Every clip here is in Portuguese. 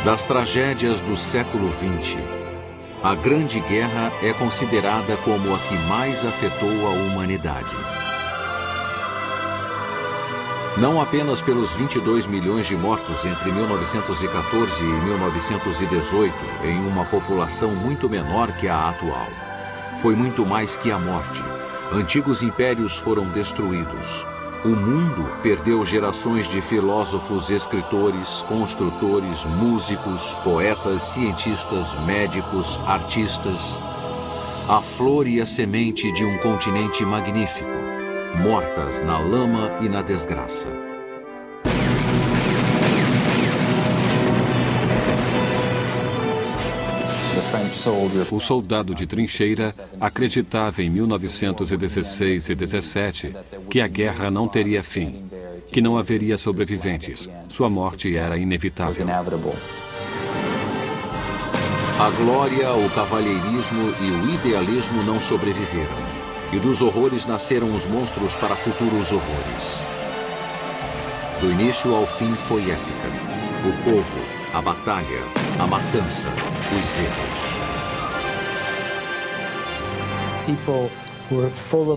Das tragédias do século XX, a Grande Guerra é considerada como a que mais afetou a humanidade. Não apenas pelos 22 milhões de mortos entre 1914 e 1918, em uma população muito menor que a atual. Foi muito mais que a morte. Antigos impérios foram destruídos. O mundo perdeu gerações de filósofos, escritores, construtores, músicos, poetas, cientistas, médicos, artistas. A flor e a semente de um continente magnífico, mortas na lama e na desgraça. O soldado de trincheira acreditava em 1916 e 17 que a guerra não teria fim, que não haveria sobreviventes. Sua morte era inevitável. A glória, o cavalheirismo e o idealismo não sobreviveram. E dos horrores nasceram os monstros para futuros horrores. Do início ao fim foi épica. O povo, a batalha, a matança, os erros.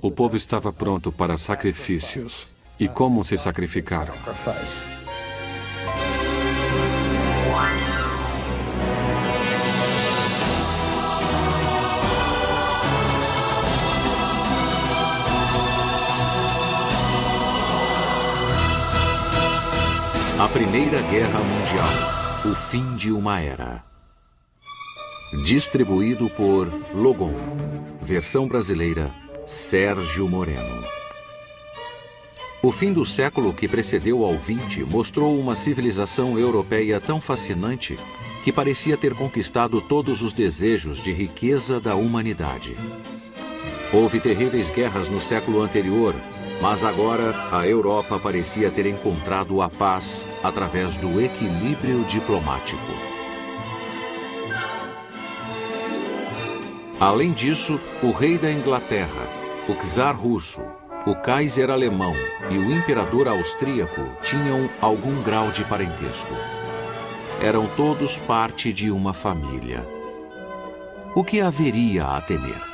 O povo estava pronto para sacrifícios. E como se sacrificaram? A Primeira Guerra Mundial. O fim de uma era. Distribuído por Logon. Versão brasileira, Sérgio Moreno. O fim do século que precedeu ao XX mostrou uma civilização europeia tão fascinante que parecia ter conquistado todos os desejos de riqueza da humanidade. Houve terríveis guerras no século anterior, mas agora a Europa parecia ter encontrado a paz através do equilíbrio diplomático. Além disso, o rei da Inglaterra, o czar russo, o Kaiser alemão e o imperador austríaco tinham algum grau de parentesco. Eram todos parte de uma família. O que haveria a temer?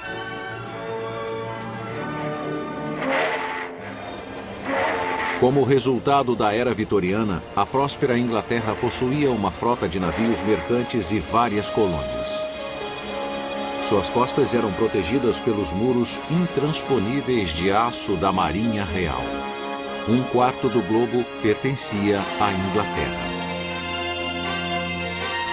Como resultado da era vitoriana, a próspera Inglaterra possuía uma frota de navios mercantes e várias colônias. Suas costas eram protegidas pelos muros intransponíveis de aço da Marinha Real. Um quarto do globo pertencia à Inglaterra.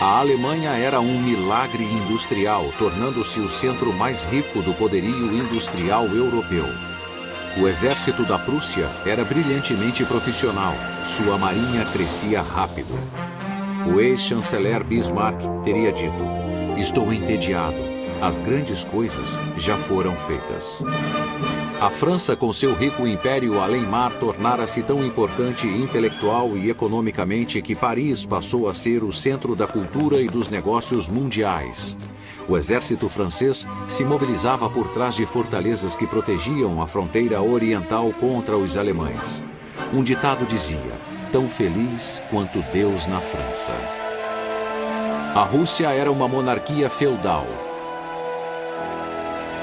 A Alemanha era um milagre industrial, tornando-se o centro mais rico do poderio industrial europeu. O exército da Prússia era brilhantemente profissional. Sua marinha crescia rápido. O ex-chanceler Bismarck teria dito: "Estou entediado. As grandes coisas já foram feitas." A França, com seu rico império além-mar, tornara-se tão importante intelectual e economicamente que Paris passou a ser o centro da cultura e dos negócios mundiais. O exército francês se mobilizava por trás de fortalezas que protegiam a fronteira oriental contra os alemães. Um ditado dizia: "Tão feliz quanto Deus na França." A Rússia era uma monarquia feudal.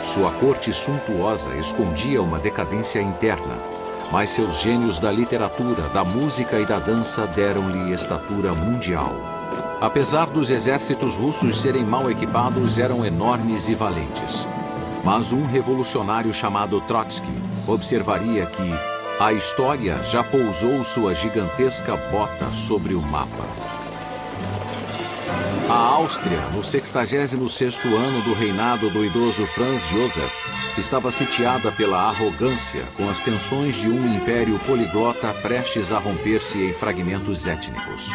Sua corte suntuosa escondia uma decadência interna, mas seus gênios da literatura, da música e da dança deram-lhe estatura mundial. Apesar dos exércitos russos serem mal equipados, eram enormes e valentes. Mas um revolucionário chamado Trotsky observaria que a história já pousou sua gigantesca bota sobre o mapa. A Áustria, no 66º ano do reinado do idoso Franz Joseph, estava sitiada pela arrogância com as tensões de um império poliglota prestes a romper-se em fragmentos étnicos.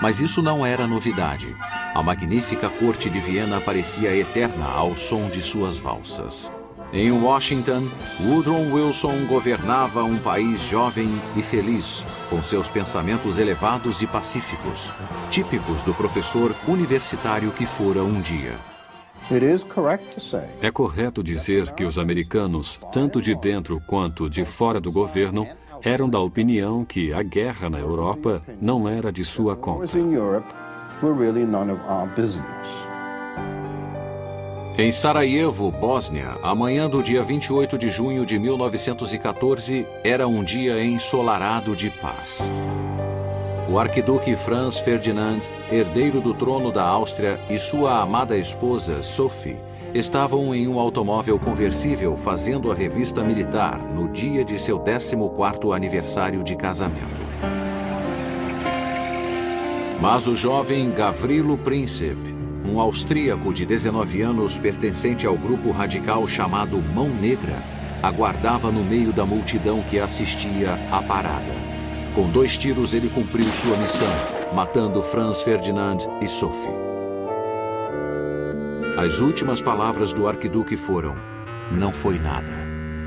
Mas isso não era novidade. A magnífica corte de Viena parecia eterna ao som de suas valsas. Em Washington, Woodrow Wilson governava um país jovem e feliz, com seus pensamentos elevados e pacíficos, típicos do professor universitário que fora um dia. É correto dizer que os americanos, tanto de dentro quanto de fora do governo, eram da opinião que a guerra na Europa não era de sua conta. were really none of our business. Em Sarajevo, Bósnia, a manhã do dia 28 de junho de 1914 era um dia ensolarado de paz. O arquiduque Franz Ferdinand, herdeiro do trono da Áustria, e sua amada esposa, Sophie, estavam em um automóvel conversível fazendo a revista militar no dia de seu 14º aniversário de casamento. Mas o jovem Gavrilo Princip, um austríaco de 19 anos pertencente ao grupo radical chamado Mão Negra, aguardava no meio da multidão que assistia à parada. Com 2 tiros ele cumpriu sua missão, matando Franz Ferdinand e Sophie. As últimas palavras do arquiduque foram: "Não foi nada."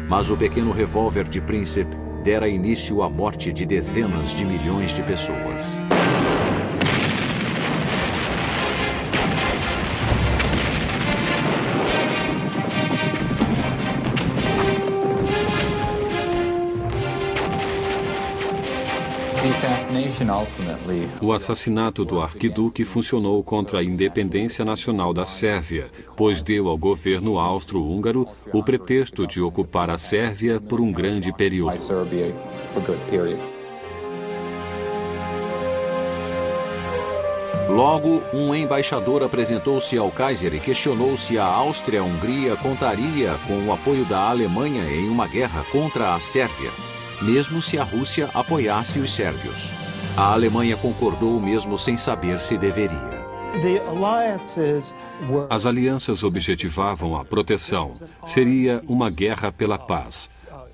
Mas o pequeno revólver de Princip dera início à morte de dezenas de milhões de pessoas. O assassinato do arquiduque funcionou contra a independência nacional da Sérvia, pois deu ao governo austro-húngaro o pretexto de ocupar a Sérvia por um grande período. Logo, um embaixador apresentou-se ao Kaiser e questionou se a Áustria-Hungria contaria com o apoio da Alemanha em uma guerra contra a Sérvia, mesmo se a Rússia apoiasse os sérvios. A Alemanha concordou mesmo sem saber se deveria. As alianças objetivavam a proteção. Seria uma guerra pela paz.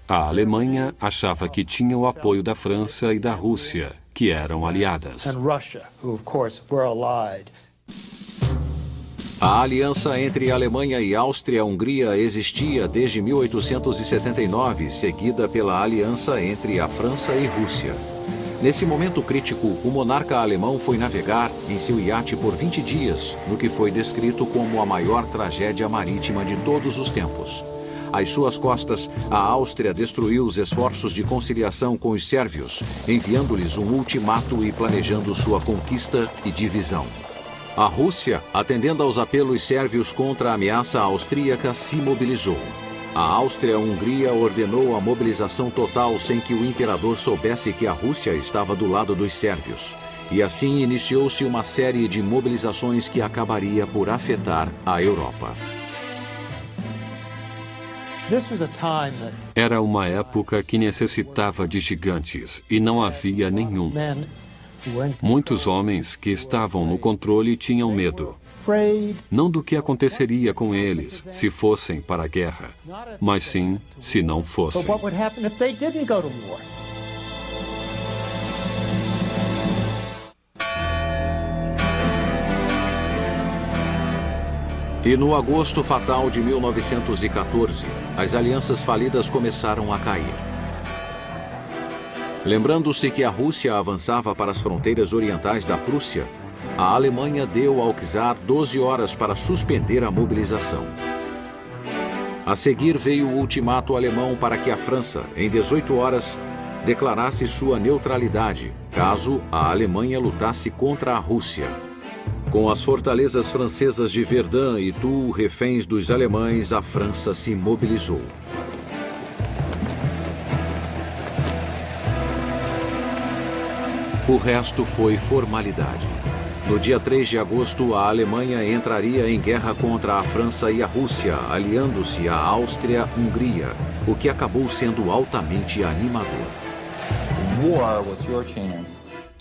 A Alemanha achava que tinha o apoio da França e da Rússia, que eram aliadas. A aliança entre Alemanha e Áustria-Hungria existia desde 1879, seguida pela aliança entre a França e Rússia. Nesse momento crítico, o monarca alemão foi navegar em seu iate por 20 dias, no que foi descrito como a maior tragédia marítima de todos os tempos. Às suas costas, a Áustria destruiu os esforços de conciliação com os sérvios, enviando-lhes um ultimato e planejando sua conquista e divisão. A Rússia, atendendo aos apelos sérvios contra a ameaça austríaca, se mobilizou. A Áustria-Hungria ordenou a mobilização total sem que o imperador soubesse que a Rússia estava do lado dos sérvios. E assim iniciou-se uma série de mobilizações que acabaria por afetar a Europa. Era uma época que necessitava de gigantes, e não havia nenhum. Muitos homens que estavam no controle tinham medo, não do que aconteceria com eles se fossem para a guerra, mas sim se não fossem. E no agosto fatal de 1914, as alianças falidas começaram a cair. Lembrando-se que a Rússia avançava para as fronteiras orientais da Prússia, a Alemanha deu ao czar 12 horas para suspender a mobilização. A seguir veio o ultimato alemão para que a França, em 18 horas, declarasse sua neutralidade, caso a Alemanha lutasse contra a Rússia. Com as fortalezas francesas de Verdun e Toul reféns dos alemães, a França se mobilizou. O resto foi formalidade. No dia 3 de agosto, a Alemanha entraria em guerra contra a França e a Rússia, aliando-se à Áustria-Hungria, o que acabou sendo altamente animador.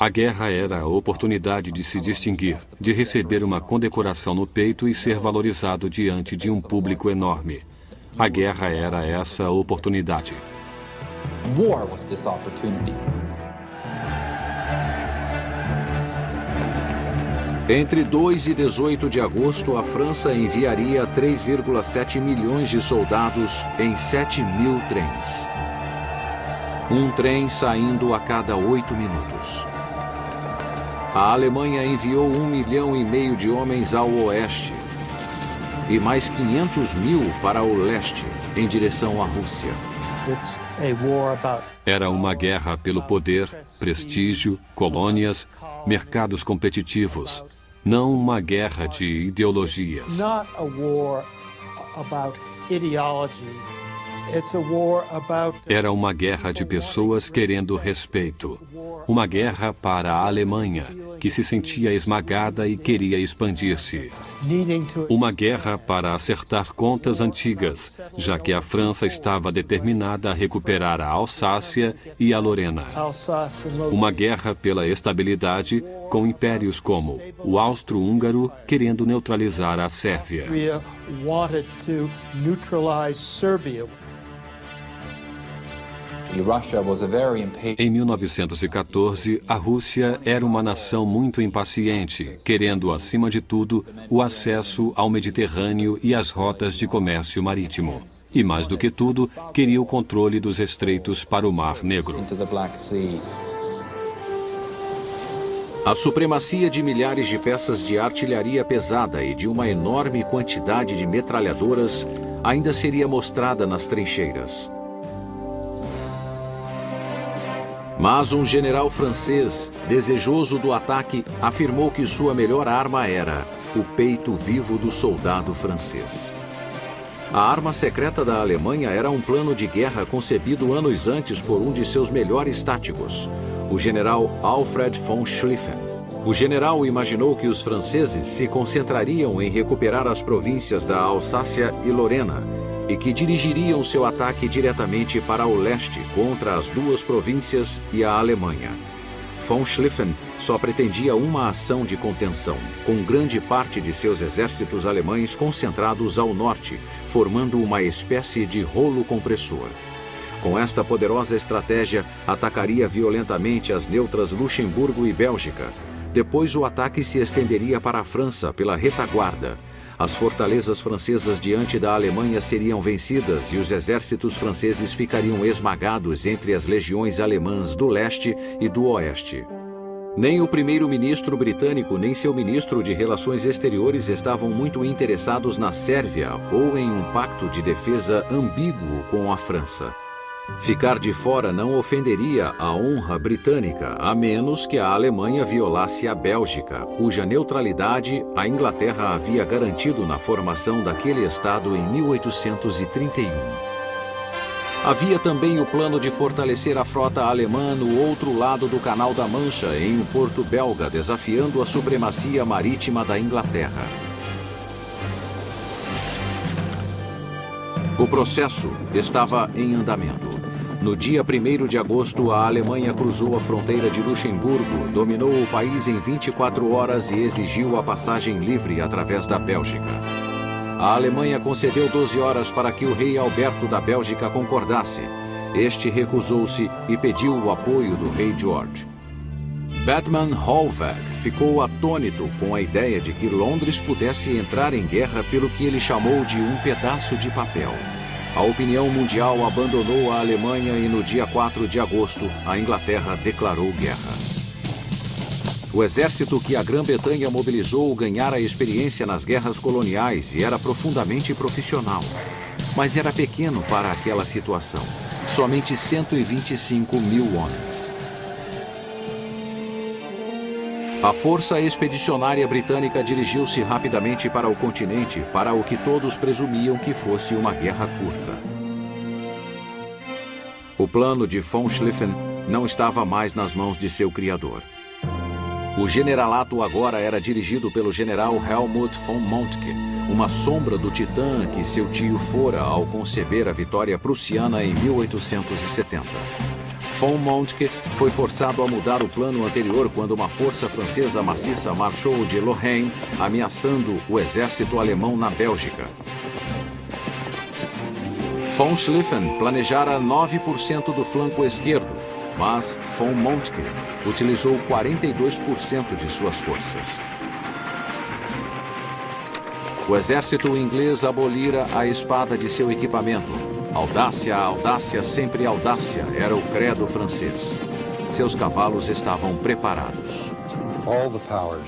A guerra era a oportunidade de se distinguir, de receber uma condecoração no peito e ser valorizado diante de um público enorme. A guerra era essa oportunidade. Entre 2 e 18 de agosto, a França enviaria 3,7 milhões de soldados em 7.000 trens. Um trem saindo a cada 8 minutos. A Alemanha enviou 1,5 milhão de homens ao oeste e mais 500 mil para o leste, em direção à Rússia. Era uma guerra pelo poder, prestígio, colônias, mercados competitivos. Não uma guerra de ideologias. Not a war about ideology. It's a war about Era uma guerra de pessoas querendo respeito. Uma guerra para a Alemanha, que se sentia esmagada e queria expandir-se. needing to Uma guerra para acertar contas antigas, já que a França estava determinada a recuperar a Alsácia e a Lorena. Alsace and Lorraine. Uma guerra pela estabilidade, com impérios como o Austro-Húngaro querendo neutralizar a Sérvia. Wanted to neutralize Serbia. Em 1914, a Rússia era uma nação muito impaciente, querendo, acima de tudo, o acesso ao Mediterrâneo e às rotas de comércio marítimo. E, mais do que tudo, queria o controle dos estreitos para o Mar Negro. A supremacia de milhares de peças de artilharia pesada e de uma enorme quantidade de metralhadoras ainda seria mostrada nas trincheiras. Mas um general francês, desejoso do ataque, afirmou que sua melhor arma era o peito vivo do soldado francês. A arma secreta da Alemanha era um plano de guerra concebido anos antes por um de seus melhores táticos, o general Alfred von Schlieffen. O general imaginou que os franceses se concentrariam em recuperar as províncias da Alsácia e Lorena e que dirigiriam seu ataque diretamente para o leste contra as duas províncias e a Alemanha. Von Schlieffen só pretendia uma ação de contenção, com grande parte de seus exércitos alemães concentrados ao norte, formando uma espécie de rolo compressor. Com esta poderosa estratégia, atacaria violentamente as neutras Luxemburgo e Bélgica. Depois o ataque se estenderia para a França pela retaguarda. As fortalezas francesas diante da Alemanha seriam vencidas e os exércitos franceses ficariam esmagados entre as legiões alemãs do leste e do oeste. Nem o primeiro-ministro britânico nem seu ministro de Relações Exteriores estavam muito interessados na Sérvia ou em um pacto de defesa ambíguo com a França. Ficar de fora não ofenderia a honra britânica, a menos que a Alemanha violasse a Bélgica, cuja neutralidade a Inglaterra havia garantido na formação daquele estado em 1831. Havia também o plano de fortalecer a frota alemã no outro lado do Canal da Mancha, em um porto belga, desafiando a supremacia marítima da Inglaterra. O processo estava em andamento. No dia 1º de agosto, a Alemanha cruzou a fronteira de Luxemburgo, dominou o país em 24 horas e exigiu a passagem livre através da Bélgica. A Alemanha concedeu 12 horas para que o rei Alberto da Bélgica concordasse. Este recusou-se e pediu o apoio do rei George. Bethmann Hollweg ficou atônito com a ideia de que Londres pudesse entrar em guerra pelo que ele chamou de um pedaço de papel. A opinião mundial abandonou a Alemanha e no dia 4 de agosto, a Inglaterra declarou guerra. O exército que a Grã-Bretanha mobilizou ganhara experiência nas guerras coloniais e era profundamente profissional. Mas era pequeno para aquela situação. Somente 125 mil homens. A força expedicionária britânica dirigiu-se rapidamente para o continente, para o que todos presumiam que fosse uma guerra curta. O plano de von Schlieffen não estava mais nas mãos de seu criador. O generalato agora era dirigido pelo general Helmuth von Moltke, uma sombra do titã que seu tio fora ao conceber a vitória prussiana em 1870. Von Moltke foi forçado a mudar o plano anterior quando uma força francesa maciça marchou de Lorraine, ameaçando o exército alemão na Bélgica. Von Schlieffen planejara 9% do flanco esquerdo, mas von Moltke utilizou 42% de suas forças. O exército inglês abolira a espada de seu equipamento. Audácia, audácia, sempre audácia, era o credo francês. Seus cavalos estavam preparados.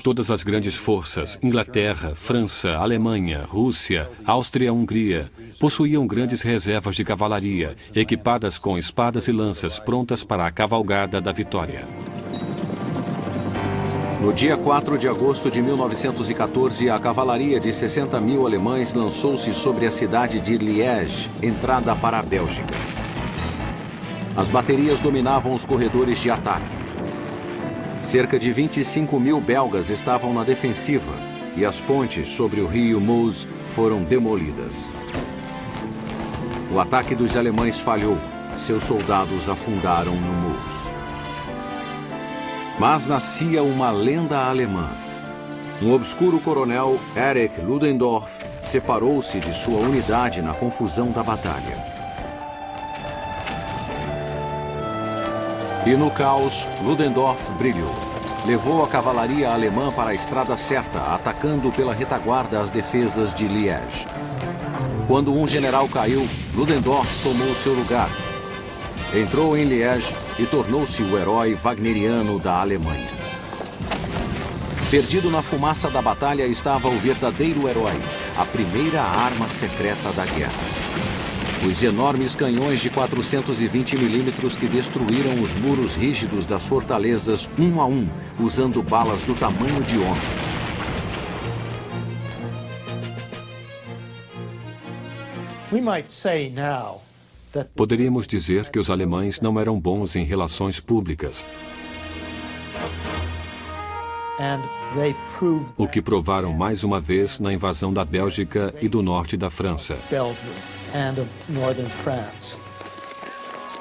Todas as grandes forças, Inglaterra, França, Alemanha, Rússia, Áustria-Hungria, possuíam grandes reservas de cavalaria, equipadas com espadas e lanças prontas para a cavalgada da vitória. No dia 4 de agosto de 1914, a cavalaria de 60.000 alemães lançou-se sobre a cidade de Liège, entrada para a Bélgica. As baterias dominavam os corredores de ataque. Cerca de 25.000 belgas estavam na defensiva e as pontes sobre o rio Meuse foram demolidas. O ataque dos alemães falhou. Seus soldados afundaram no Meuse. Mas nascia uma lenda alemã. Um obscuro coronel, Erich Ludendorff, separou-se de sua unidade na confusão da batalha. E no caos, Ludendorff brilhou. Levou a cavalaria alemã para a estrada certa, atacando pela retaguarda as defesas de Liège. Quando um general caiu, Ludendorff tomou seu lugar. Entrou em Liège e tornou-se o herói wagneriano da Alemanha. Perdido na fumaça da batalha estava o verdadeiro herói, a primeira arma secreta da guerra. Os enormes canhões de 420 milímetros que destruíram os muros rígidos das fortalezas um a um, usando balas do tamanho de homens. We might say now that Poderíamos dizer que os alemães não eram bons em relações públicas, and they proved o que provaram mais uma vez na invasão da Bélgica e do norte da França. Belgium and of northern France.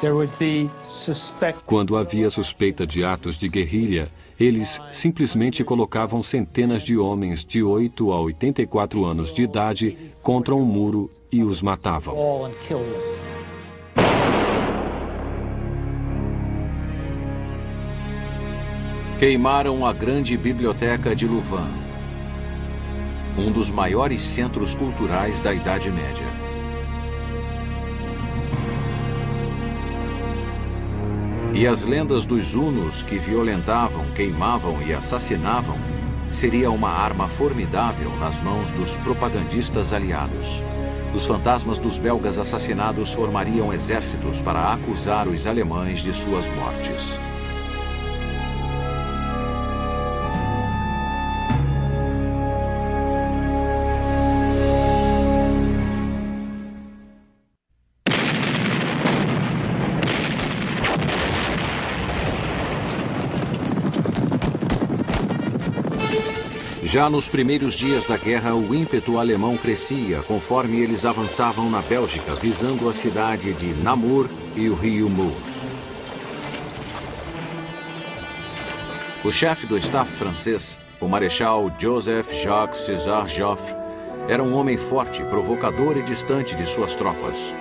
There would be suspect Quando havia suspeita de atos de guerrilha, eles simplesmente colocavam centenas de homens de 8 a 84 anos de idade contra um muro e os matavam. all and kill them. Queimaram a grande biblioteca de Louvain, um dos maiores centros culturais da Idade Média. E as lendas dos hunos que violentavam, queimavam e assassinavam seria uma arma formidável nas mãos dos propagandistas aliados. Os fantasmas dos belgas assassinados formariam exércitos para acusar os alemães de suas mortes. Já nos primeiros dias da guerra, o ímpeto alemão crescia conforme eles avançavam na Bélgica, visando a cidade de Namur e o rio Meuse. O chefe do staff francês, o marechal Joseph-Jacques César Joffre, era um homem forte, provocador e distante de suas tropas.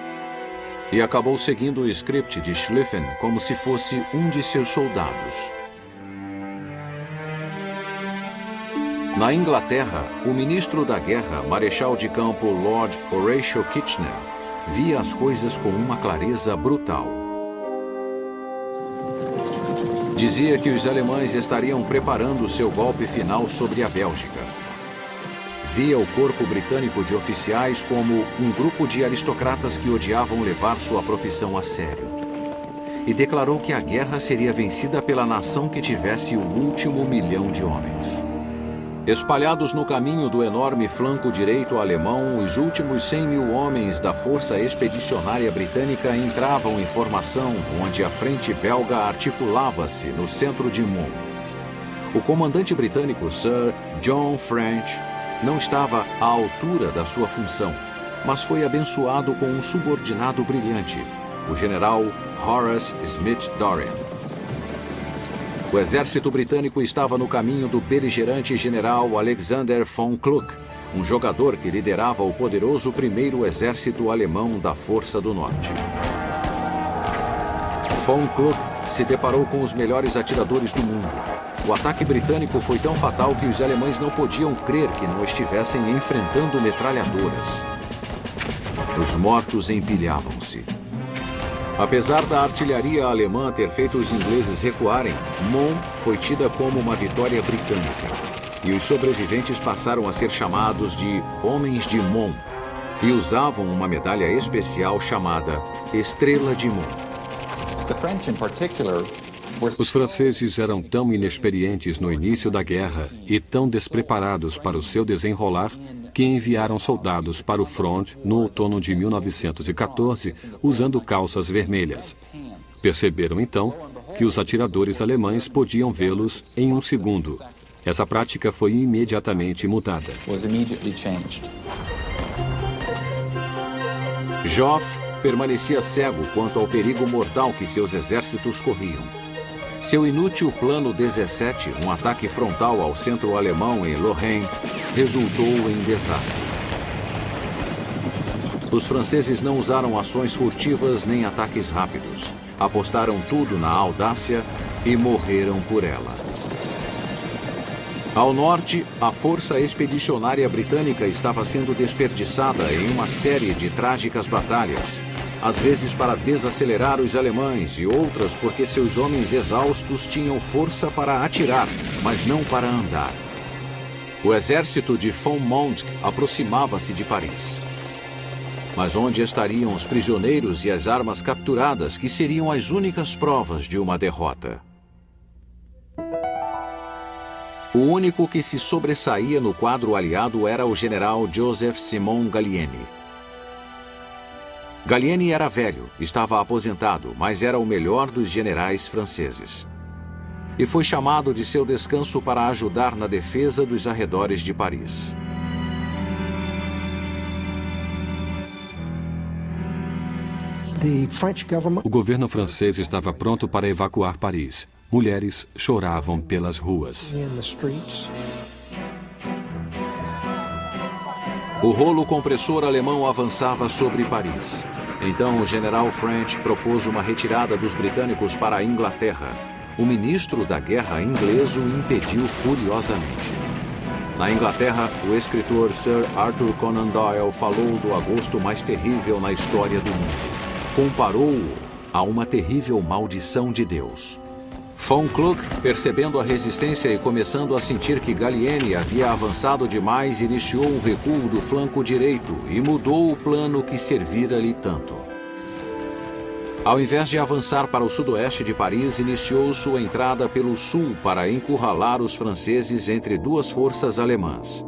E acabou seguindo o script de Schlieffen como se fosse um de seus soldados. Na Inglaterra, o ministro da guerra, marechal de campo Lord Horatio Kitchener, via as coisas com uma clareza brutal. Dizia que os alemães estariam preparando seu golpe final sobre a Bélgica. Via o corpo britânico de oficiais como um grupo de aristocratas que odiavam levar sua profissão a sério. E declarou que a guerra seria vencida pela nação que tivesse o último 1.000.000 de homens. Espalhados no caminho do enorme flanco direito alemão, os últimos 100.000 homens da Força Expedicionária Britânica entravam em formação, onde a frente belga articulava-se no centro de Mons. O comandante britânico Sir John French não estava à altura da sua função, mas foi abençoado com um subordinado brilhante, o general Horace Smith Dorrien. O exército britânico estava no caminho do beligerante general Alexander von Kluck, um jogador que liderava o poderoso primeiro exército alemão da Força do Norte. Von Kluck se deparou com os melhores atiradores do mundo. O ataque britânico foi tão fatal que os alemães não podiam crer que não estivessem enfrentando metralhadoras. Os mortos empilhavam-se. Apesar da artilharia alemã ter feito os ingleses recuarem, Mons foi tida como uma vitória britânica. E os sobreviventes passaram a ser chamados de Homens de Mons e usavam uma medalha especial chamada Estrela de Mons. The French in particular Os franceses eram tão inexperientes no início da guerra e tão despreparados para o seu desenrolar que enviaram soldados para o front no outono de 1914 usando calças vermelhas. Perceberam então que os atiradores alemães podiam vê-los em um segundo. Essa prática foi imediatamente mudada. Joffre permanecia cego quanto ao perigo mortal que seus exércitos corriam. Seu inútil Plano 17, um ataque frontal ao centro alemão em Lorraine, resultou em desastre. Os franceses não usaram ações furtivas nem ataques rápidos. Apostaram tudo na audácia e morreram por ela. Ao norte, a força expedicionária britânica estava sendo desperdiçada em uma série de trágicas batalhas, às vezes para desacelerar os alemães e outras porque seus homens exaustos tinham força para atirar, mas não para andar. O exército de von Moltke aproximava-se de Paris. Mas onde estariam os prisioneiros e as armas capturadas, que seriam as únicas provas de uma derrota? O único que se sobressaía no quadro aliado era o general Joseph-Simon Gallieni. Gallieni era velho, estava aposentado, mas era o melhor dos generais franceses. E foi chamado de seu descanso para ajudar na defesa dos arredores de Paris. O governo francês estava pronto para evacuar Paris. Mulheres choravam pelas ruas. O rolo compressor alemão avançava sobre Paris. Então o general French propôs uma retirada dos britânicos para a Inglaterra. O ministro da guerra inglês o impediu furiosamente. Na Inglaterra, o escritor Sir Arthur Conan Doyle falou do agosto mais terrível na história do mundo. Comparou-o a uma terrível maldição de Deus. Von Kluck, percebendo a resistência e começando a sentir que Gallieni havia avançado demais, iniciou o recuo do flanco direito e mudou o plano que servira-lhe tanto. Ao invés de avançar para o sudoeste de Paris, iniciou sua entrada pelo sul para encurralar os franceses entre duas forças alemãs.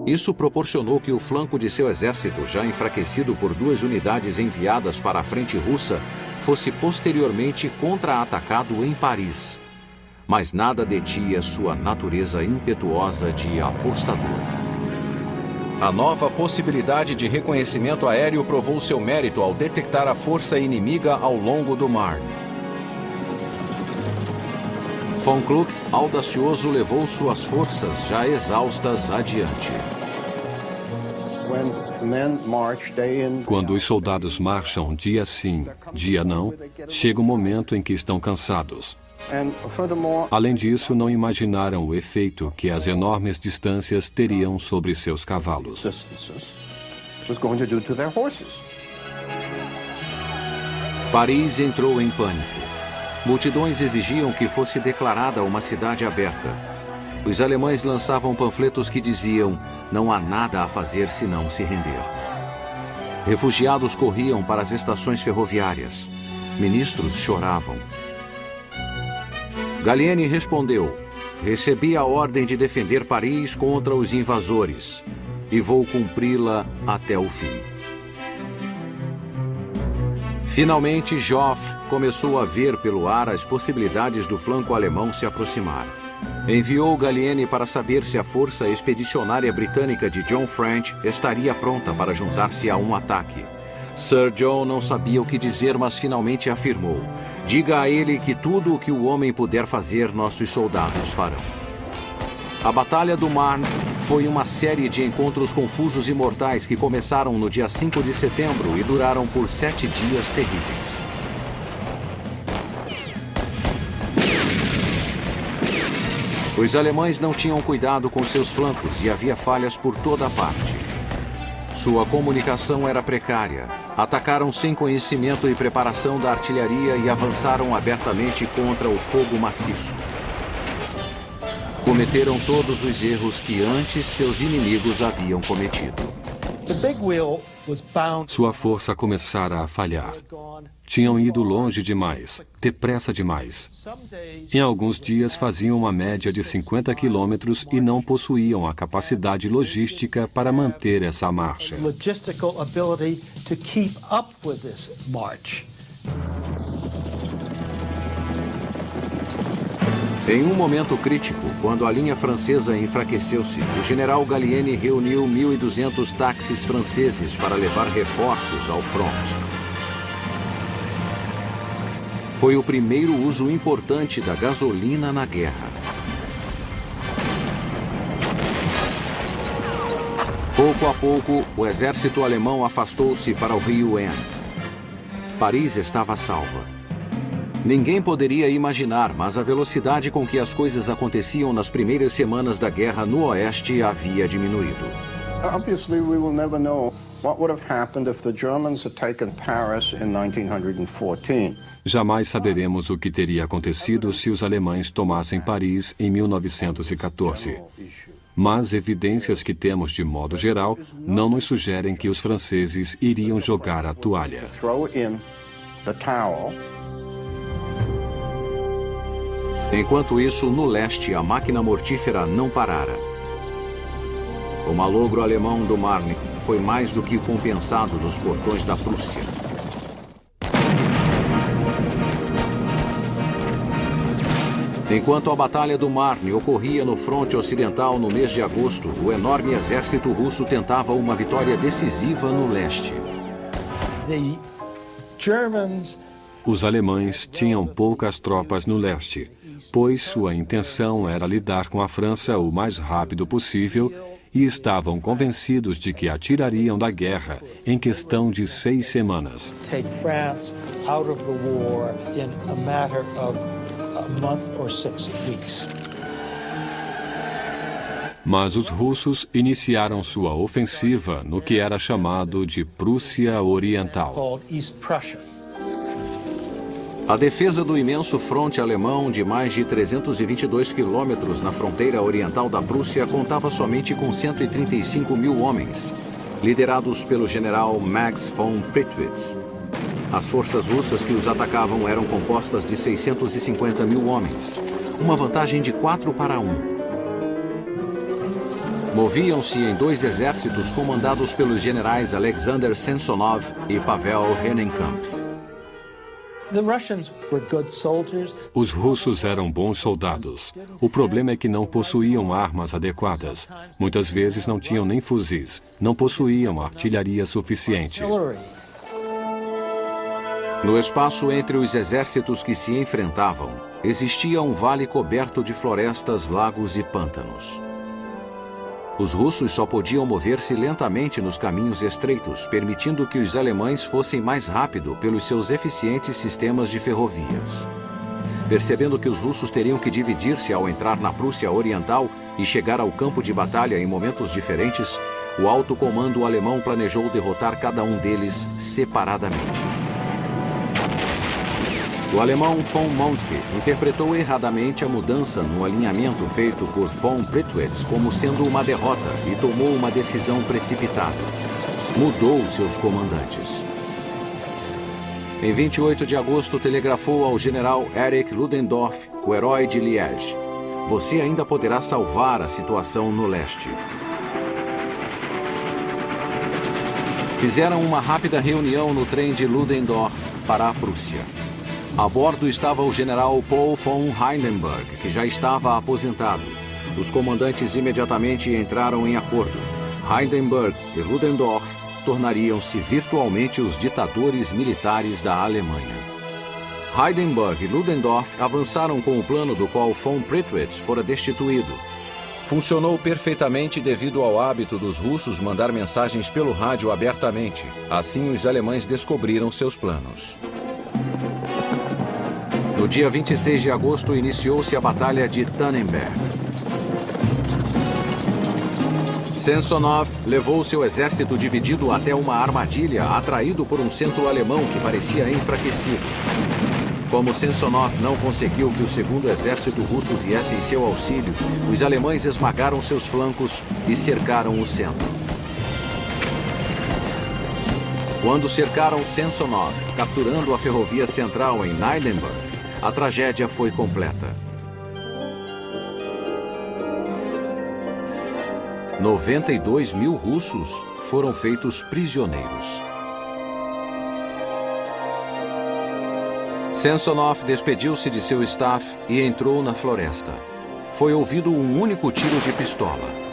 Isso proporcionou que o flanco de seu exército, já enfraquecido por duas unidades enviadas para a frente russa, fosse posteriormente contra-atacado em Paris. Mas nada detinha sua natureza impetuosa de apostador. A nova possibilidade de reconhecimento aéreo provou seu mérito ao detectar a força inimiga ao longo do Marne. Von Kluck, audacioso, levou suas forças já exaustas adiante. Quando os soldados marcham dia sim, dia não, chega um momento em que estão cansados. Além disso, não imaginaram o efeito que as enormes distâncias teriam sobre seus cavalos. Paris entrou em pânico. Multidões exigiam que fosse declarada uma cidade aberta. Os alemães lançavam panfletos que diziam: "Não há nada a fazer senão se render". Refugiados corriam para as estações ferroviárias. Ministros choravam. Gallieni respondeu: "Recebi a ordem de defender Paris contra os invasores e vou cumpri-la até o fim". Finalmente, Joffre começou a ver pelo ar as possibilidades do flanco alemão se aproximar. Enviou Gallieni para saber se a força expedicionária britânica de John French estaria pronta para juntar-se a um ataque. Sir John não sabia o que dizer, mas finalmente afirmou: "Diga a ele que tudo o que o homem puder fazer, nossos soldados farão". A Batalha do Marne foi uma série de encontros confusos e mortais que começaram no dia 5 de setembro e duraram por 7 dias terríveis. Os alemães não tinham cuidado com seus flancos e havia falhas por toda a parte. Sua comunicação era precária. Atacaram sem conhecimento e preparação da artilharia e avançaram abertamente contra o fogo maciço. Cometeram todos os erros que antes seus inimigos haviam cometido. The big wheel was bound. Sua força começara a falhar. Tinham ido longe demais, depressa demais. Em alguns dias faziam uma média de 50 quilômetros e não possuíam a capacidade logística para manter essa marcha. Logistical ability to keep up with this march. Em um momento crítico, quando a linha francesa enfraqueceu-se, o general Gallieni reuniu 1.200 táxis franceses para levar reforços ao fronte. Foi o primeiro uso importante da gasolina na guerra. Pouco a pouco, o exército alemão afastou-se para o rio Aisne. Paris estava salva. Ninguém poderia imaginar, mas a velocidade com que as coisas aconteciam nas primeiras semanas da guerra no Oeste havia diminuído. Obviously, we will never know what would have happened if the Germans had taken Paris in 1914. Jamais saberemos o que teria acontecido se os alemães tomassem Paris em 1914. Mas evidências que temos de modo geral não nos sugerem que os franceses iriam jogar a toalha. Enquanto isso, no leste, a máquina mortífera não parara. O malogro alemão do Marne foi mais do que compensado nos portões da Prússia. Enquanto a Batalha do Marne ocorria no fronte ocidental no mês de agosto, o enorme exército russo tentava uma vitória decisiva no leste. Os alemães tinham poucas tropas no leste, pois sua intenção era lidar com a França o mais rápido possível e estavam convencidos de que a tirariam da guerra em questão de 6 semanas. Take France out of the war in a matter of a month or 6 weeks. Mas os russos iniciaram sua ofensiva no que era chamado de Prússia Oriental. Called East Prussia. A defesa do imenso fronte alemão de mais de 322 quilômetros na fronteira oriental da Prússia contava somente com 135 mil homens, liderados pelo general Max von Prittwitz. As forças russas que os atacavam eram compostas de 650 mil homens, uma vantagem de 4 para 1. Moviam-se em 2 exércitos comandados pelos generais Alexander Samsonov e Pavel Rennenkampf. Os russos eram bons soldados. O problema é que não possuíam armas adequadas. Muitas vezes não tinham nem fuzis. Não possuíam artilharia suficiente. No espaço entre os exércitos que se enfrentavam, existia um vale coberto de florestas, lagos e pântanos. Os russos só podiam mover-se lentamente nos caminhos estreitos, permitindo que os alemães fossem mais rápido pelos seus eficientes sistemas de ferrovias. Percebendo que os russos teriam que dividir-se ao entrar na Prússia Oriental e chegar ao campo de batalha em momentos diferentes, o alto comando alemão planejou derrotar cada um deles separadamente. O alemão von Moltke interpretou erradamente a mudança no alinhamento feito por von Prittwitz como sendo uma derrota e tomou uma decisão precipitada. Mudou seus comandantes. Em 28 de agosto, telegrafou ao general Erich Ludendorff, o herói de Liège: "Você ainda poderá salvar a situação no leste." Fizeram uma rápida reunião no trem de Ludendorff para a Prússia. A bordo estava o general Paul von Hindenburg, que já estava aposentado. Os comandantes imediatamente entraram em acordo. Hindenburg e Ludendorff tornariam-se virtualmente os ditadores militares da Alemanha. Hindenburg e Ludendorff avançaram com o plano do qual von Prittwitz fora destituído. Funcionou perfeitamente devido ao hábito dos russos mandar mensagens pelo rádio abertamente. Assim, os alemães descobriram seus planos. No dia 26 de agosto, iniciou-se a Batalha de Tannenberg. Samsonov levou seu exército dividido até uma armadilha, atraído por um centro alemão que parecia enfraquecido. Como Samsonov não conseguiu que o segundo exército russo viesse em seu auxílio, os alemães esmagaram seus flancos e cercaram o centro. Quando cercaram Samsonov, capturando a ferrovia central em Nylenburg, a tragédia foi completa. 92 mil russos foram feitos prisioneiros. Samsonov despediu-se de seu staff e entrou na floresta. Foi ouvido um único tiro de pistola.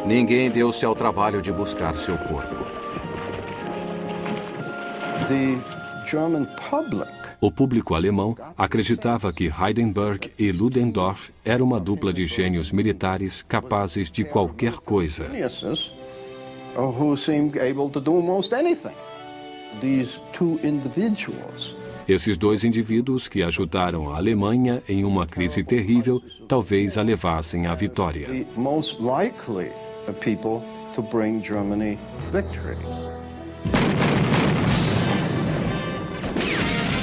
Ninguém deu-se ao trabalho de buscar seu corpo. O público alemão acreditava que Hindenburg e Ludendorff eram uma dupla de gênios militares capazes de qualquer coisa. Esses dois indivíduos que ajudaram a Alemanha em uma crise terrível, talvez a levassem à vitória.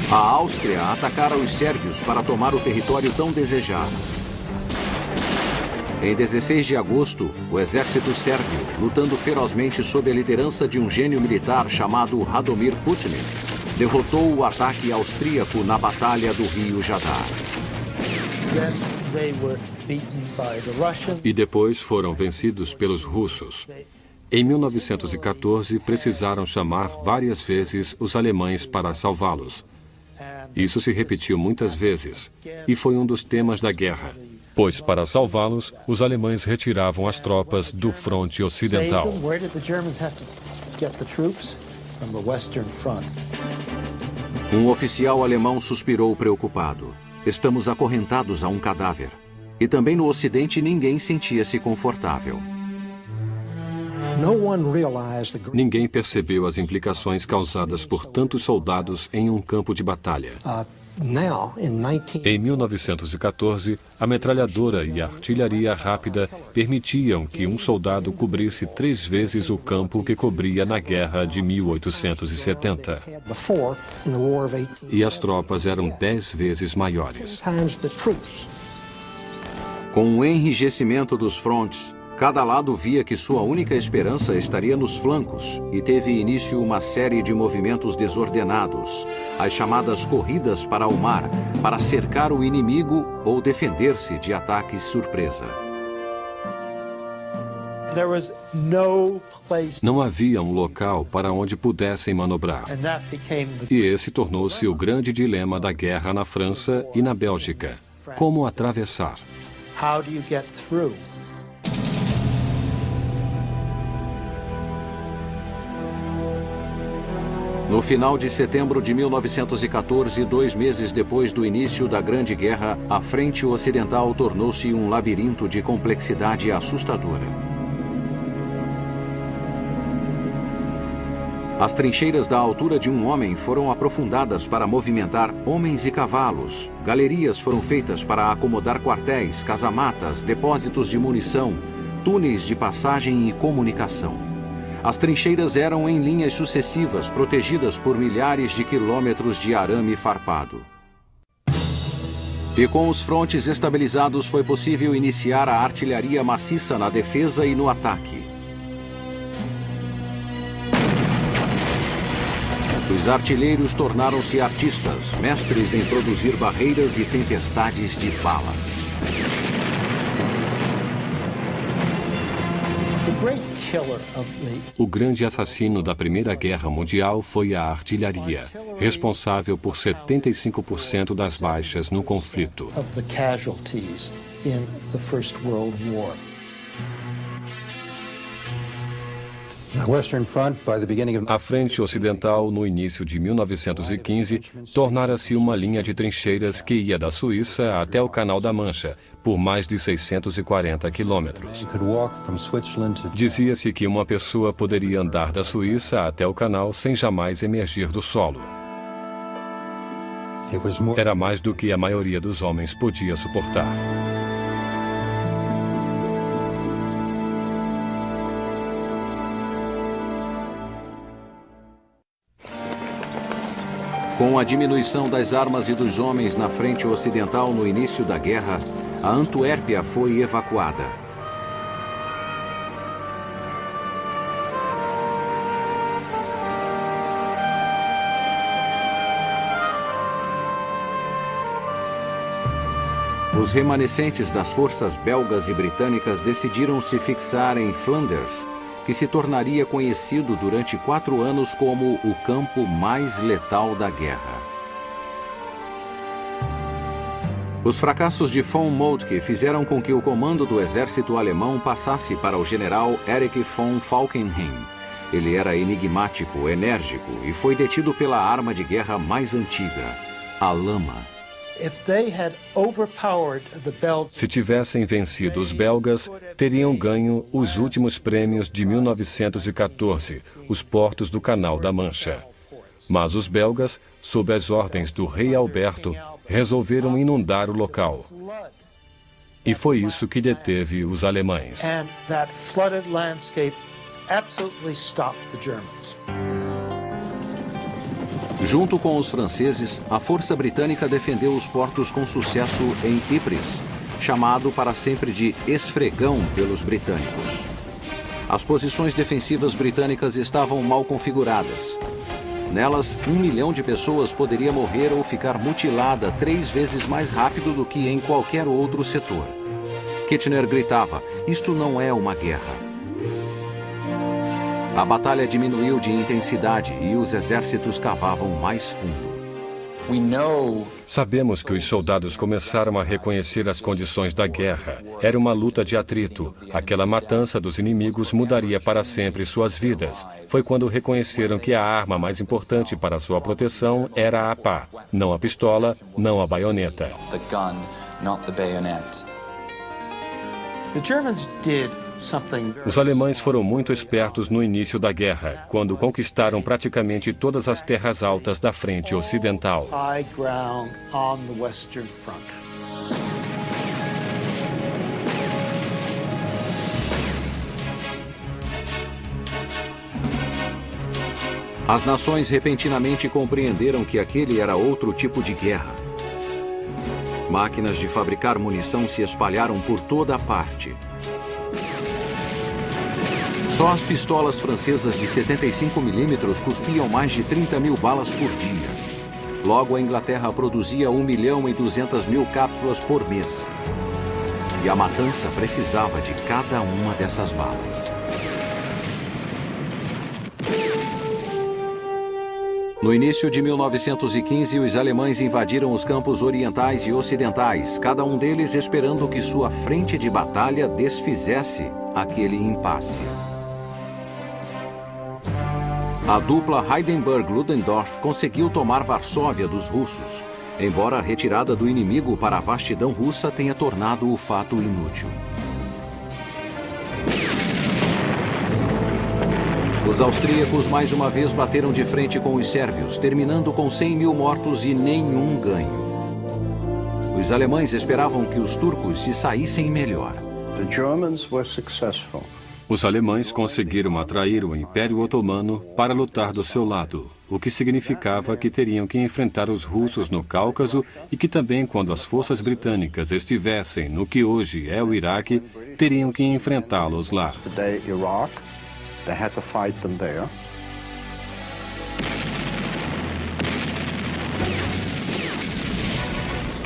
A Áustria atacara os sérvios para tomar o território tão desejado. Em 16 de agosto, o exército sérvio, lutando ferozmente sob a liderança de um gênio militar chamado Radomir Putnik, derrotou o ataque austríaco na Batalha do Rio Jadar. E depois foram vencidos pelos russos. Em 1914, precisaram chamar várias vezes os alemães para salvá-los. Isso se repetiu muitas vezes, e foi um dos temas da guerra, pois para salvá-los, os alemães retiravam as tropas do fronte ocidental. Um oficial alemão suspirou preocupado. Estamos acorrentados a um cadáver. E também no Ocidente ninguém sentia-se confortável. Ninguém percebeu as implicações causadas por tantos soldados em um campo de batalha. Em 1914, a metralhadora e a artilharia rápida permitiam que um soldado cobrisse 3 vezes o campo que cobria na guerra de 1870. E as tropas eram 10 vezes maiores. Com o enrijecimento dos frontes, cada lado via que sua única esperança estaria nos flancos e teve início uma série de movimentos desordenados, as chamadas corridas para o mar, para cercar o inimigo ou defender-se de ataques surpresa. Não havia um local para onde pudessem manobrar. E esse tornou-se o grande dilema da guerra na França e na Bélgica. Como atravessar? No final de setembro de 1914, 2 meses depois do início da Grande Guerra, a frente ocidental tornou-se um labirinto de complexidade assustadora. As trincheiras da altura de um homem foram aprofundadas para movimentar homens e cavalos. Galerias foram feitas para acomodar quartéis, casamatas, depósitos de munição, túneis de passagem e comunicação. As trincheiras eram em linhas sucessivas, protegidas por milhares de quilômetros de arame farpado. E com os frontes estabilizados foi possível iniciar a artilharia maciça na defesa e no ataque. Os artilheiros tornaram-se artistas, mestres em produzir barreiras e tempestades de balas. O grande assassino da Primeira Guerra Mundial foi a artilharia, responsável por 75% das baixas no conflito. A frente ocidental, no início de 1915, tornara-se uma linha de trincheiras que ia da Suíça até o Canal da Mancha, por mais de 640 quilômetros. Dizia-se que uma pessoa poderia andar da Suíça até o canal sem jamais emergir do solo. Era mais do que a maioria dos homens podia suportar. Com a diminuição das armas e dos homens na frente ocidental no início da guerra, a Antuérpia foi evacuada. Os remanescentes das forças belgas e britânicas decidiram se fixar em Flanders, que se tornaria conhecido durante 4 anos como o campo mais letal da guerra. Os fracassos de von Moltke fizeram com que o comando do exército alemão passasse para o general Erich von Falkenhayn. Ele era enigmático, enérgico e foi detido pela arma de guerra mais antiga, a lama. Se tivessem vencido os belgas, teriam ganho os últimos prêmios de 1914, os portos do Canal da Mancha. Mas os belgas, sob as ordens do rei Alberto, resolveram inundar o local. E foi isso que deteve os alemães. Junto com os franceses, a força britânica defendeu os portos com sucesso em Ypres, chamado para sempre de Esfregão pelos britânicos. As posições defensivas britânicas estavam mal configuradas. Nelas, 1 milhão de pessoas poderia morrer ou ficar mutilada 3 vezes mais rápido do que em qualquer outro setor. Kitchener gritava: "Isto não é uma guerra." A batalha diminuiu de intensidade e os exércitos cavavam mais fundo. Sabemos que os soldados começaram a reconhecer as condições da guerra. Era uma luta de atrito. Aquela matança dos inimigos mudaria para sempre suas vidas. Foi quando reconheceram que a arma mais importante para sua proteção era a pá. Não a pistola, não a baioneta. Os alemães foram muito espertos no início da guerra, quando conquistaram praticamente todas as terras altas da frente ocidental. As nações repentinamente compreenderam que aquele era outro tipo de guerra. Máquinas de fabricar munição se espalharam por toda a parte. Só as pistolas francesas de 75 milímetros cuspiam mais de 30 mil balas por dia. Logo, a Inglaterra produzia 1.200.000 cápsulas por mês. E a matança precisava de cada uma dessas balas. No início de 1915, os alemães invadiram os campos orientais e ocidentais, cada um deles esperando que sua frente de batalha desfizesse aquele impasse. A dupla Hindenburg-Ludendorff conseguiu tomar Varsóvia dos russos, embora a retirada do inimigo para a vastidão russa tenha tornado o fato inútil. Os austríacos mais uma vez bateram de frente com os sérvios, terminando com 100 mil mortos e nenhum ganho. Os alemães esperavam que os turcos se saíssem melhor. The Germans were successful. Os alemães conseguiram atrair o Império Otomano para lutar do seu lado, o que significava que teriam que enfrentar os russos no Cáucaso e que também, quando as forças britânicas estivessem no que hoje é o Iraque, teriam que enfrentá-los lá. Today, Iraq, they had to fight them there.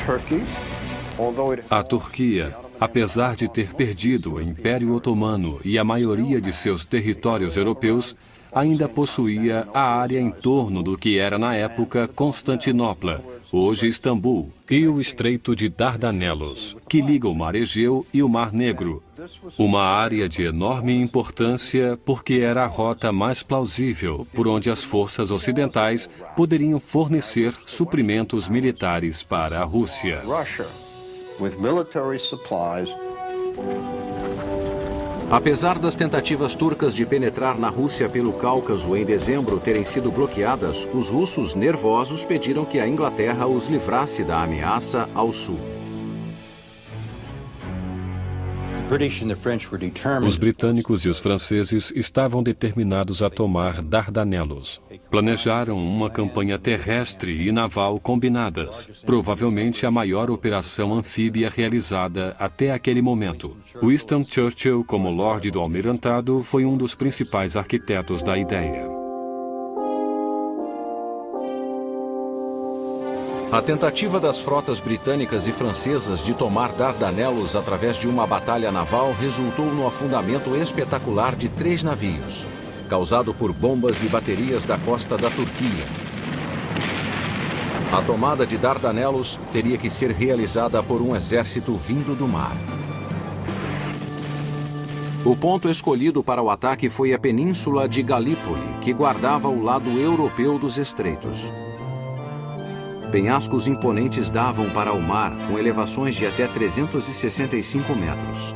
Turkey, although it... A Turquia, apesar de ter perdido o Império Otomano e a maioria de seus territórios europeus, ainda possuía a área em torno do que era na época Constantinopla, hoje Istambul, e o Estreito de Dardanelos, que liga o Mar Egeu e o Mar Negro. Uma área de enorme importância porque era a rota mais plausível por onde as forças ocidentais poderiam fornecer suprimentos militares para a Rússia. With military supplies. Apesar das tentativas turcas de penetrar na Rússia pelo Cáucaso em dezembro terem sido bloqueadas, os russos nervosos pediram que a Inglaterra os livrasse da ameaça ao sul. Os britânicos e os franceses estavam determinados a tomar Dardanelos. Planejaram uma campanha terrestre e naval combinadas, provavelmente a maior operação anfíbia realizada até aquele momento. Winston Churchill, como Lorde do Almirantado, foi um dos principais arquitetos da ideia. A tentativa das frotas britânicas e francesas de tomar Dardanelos através de uma batalha naval resultou no afundamento espetacular de 3 navios, causado por bombas e baterias da costa da Turquia. A tomada de Dardanelos teria que ser realizada por um exército vindo do mar. O ponto escolhido para o ataque foi a península de Galípoli, que guardava o lado europeu dos estreitos. Penhascos imponentes davam para o mar, com elevações de até 365 metros.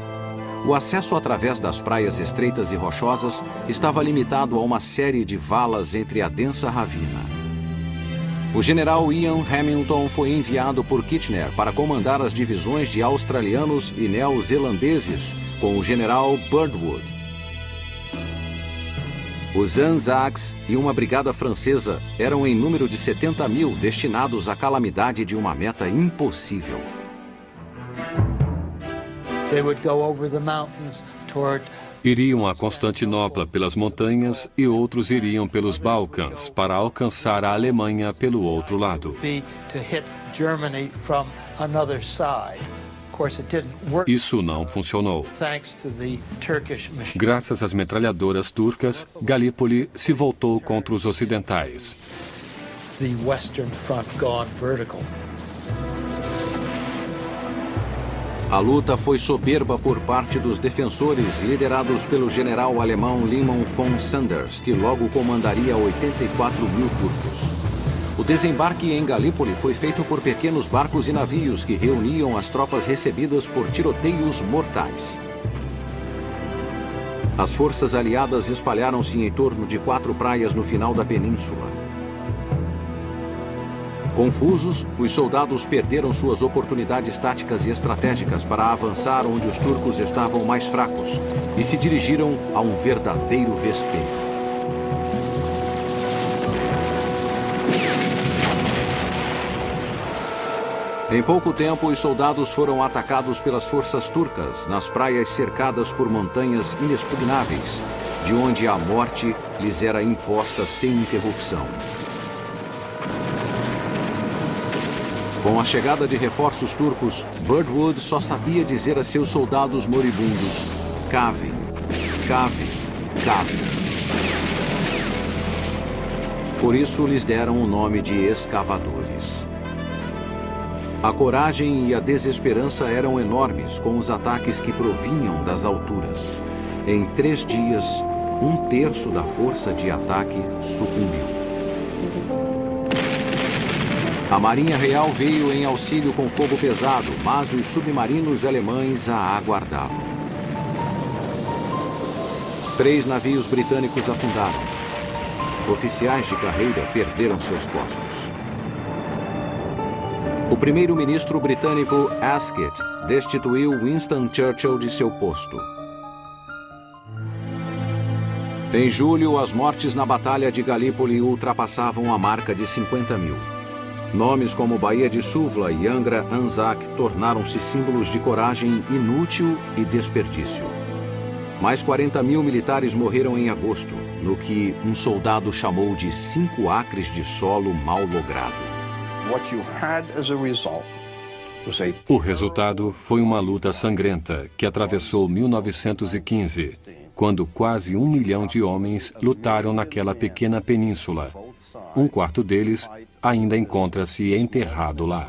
O acesso através das praias estreitas e rochosas estava limitado a uma série de valas entre a densa ravina. O general Ian Hamilton foi enviado por Kitchener para comandar as divisões de australianos e neozelandeses com o general Birdwood. Os Anzacs e uma brigada francesa eram em número de 70 mil destinados à calamidade de uma meta impossível. Iriam a Constantinopla pelas montanhas e outros iriam pelos Balcãs para alcançar a Alemanha pelo outro lado. Isso não funcionou. Graças às metralhadoras turcas, Galípoli se voltou contra os ocidentais. A luta foi soberba por parte dos defensores, liderados pelo general alemão Liman von Sanders, que logo comandaria 84 mil turcos. O desembarque em Galípoli foi feito por pequenos barcos e navios que reuniam as tropas recebidas por tiroteios mortais. As forças aliadas espalharam-se em torno de 4 praias no final da península. Confusos, os soldados perderam suas oportunidades táticas e estratégicas para avançar onde os turcos estavam mais fracos e se dirigiram a um verdadeiro vespeiro. Em pouco tempo, os soldados foram atacados pelas forças turcas nas praias cercadas por montanhas inexpugnáveis, de onde a morte lhes era imposta sem interrupção. Com a chegada de reforços turcos, Birdwood só sabia dizer a seus soldados moribundos: cavem, cavem, cavem. Por isso lhes deram o nome de escavadores. A coragem e a desesperança eram enormes com os ataques que provinham das alturas. Em 3 dias, 1/3 da força de ataque sucumbiu. A Marinha Real veio em auxílio com fogo pesado, mas os submarinos alemães a aguardavam. 3 navios britânicos afundaram. Oficiais de carreira perderam seus postos. O primeiro-ministro britânico Asquith destituiu Winston Churchill de seu posto. Em julho, as mortes na Batalha de Galípoli ultrapassavam a marca de 50 mil. Nomes como Baía de Suvla e Angra Anzac tornaram-se símbolos de coragem inútil e desperdício. Mais 40 mil militares morreram em agosto, no que um soldado chamou de 5 acres de solo mal logrado. O resultado foi uma luta sangrenta que atravessou 1915, quando quase 1 milhão de homens lutaram naquela pequena península. 1/4 deles ainda encontra-se enterrado lá.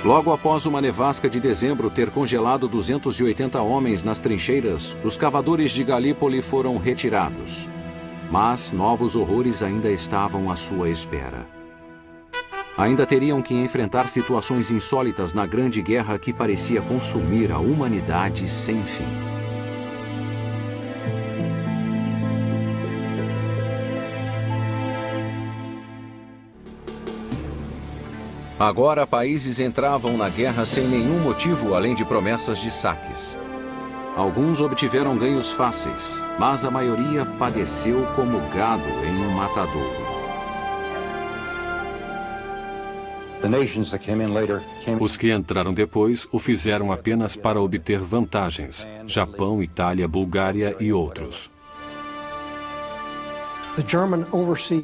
Logo após uma nevasca de dezembro ter congelado 280 homens nas trincheiras, os cavadores de Galípoli foram retirados. Mas novos horrores ainda estavam à sua espera. Ainda teriam que enfrentar situações insólitas na Grande Guerra que parecia consumir a humanidade sem fim. Agora, países entravam na guerra sem nenhum motivo além de promessas de saques. Alguns obtiveram ganhos fáceis, mas a maioria padeceu como gado em um matadouro. Os que entraram depois o fizeram apenas para obter vantagens: Japão, Itália, Bulgária e outros.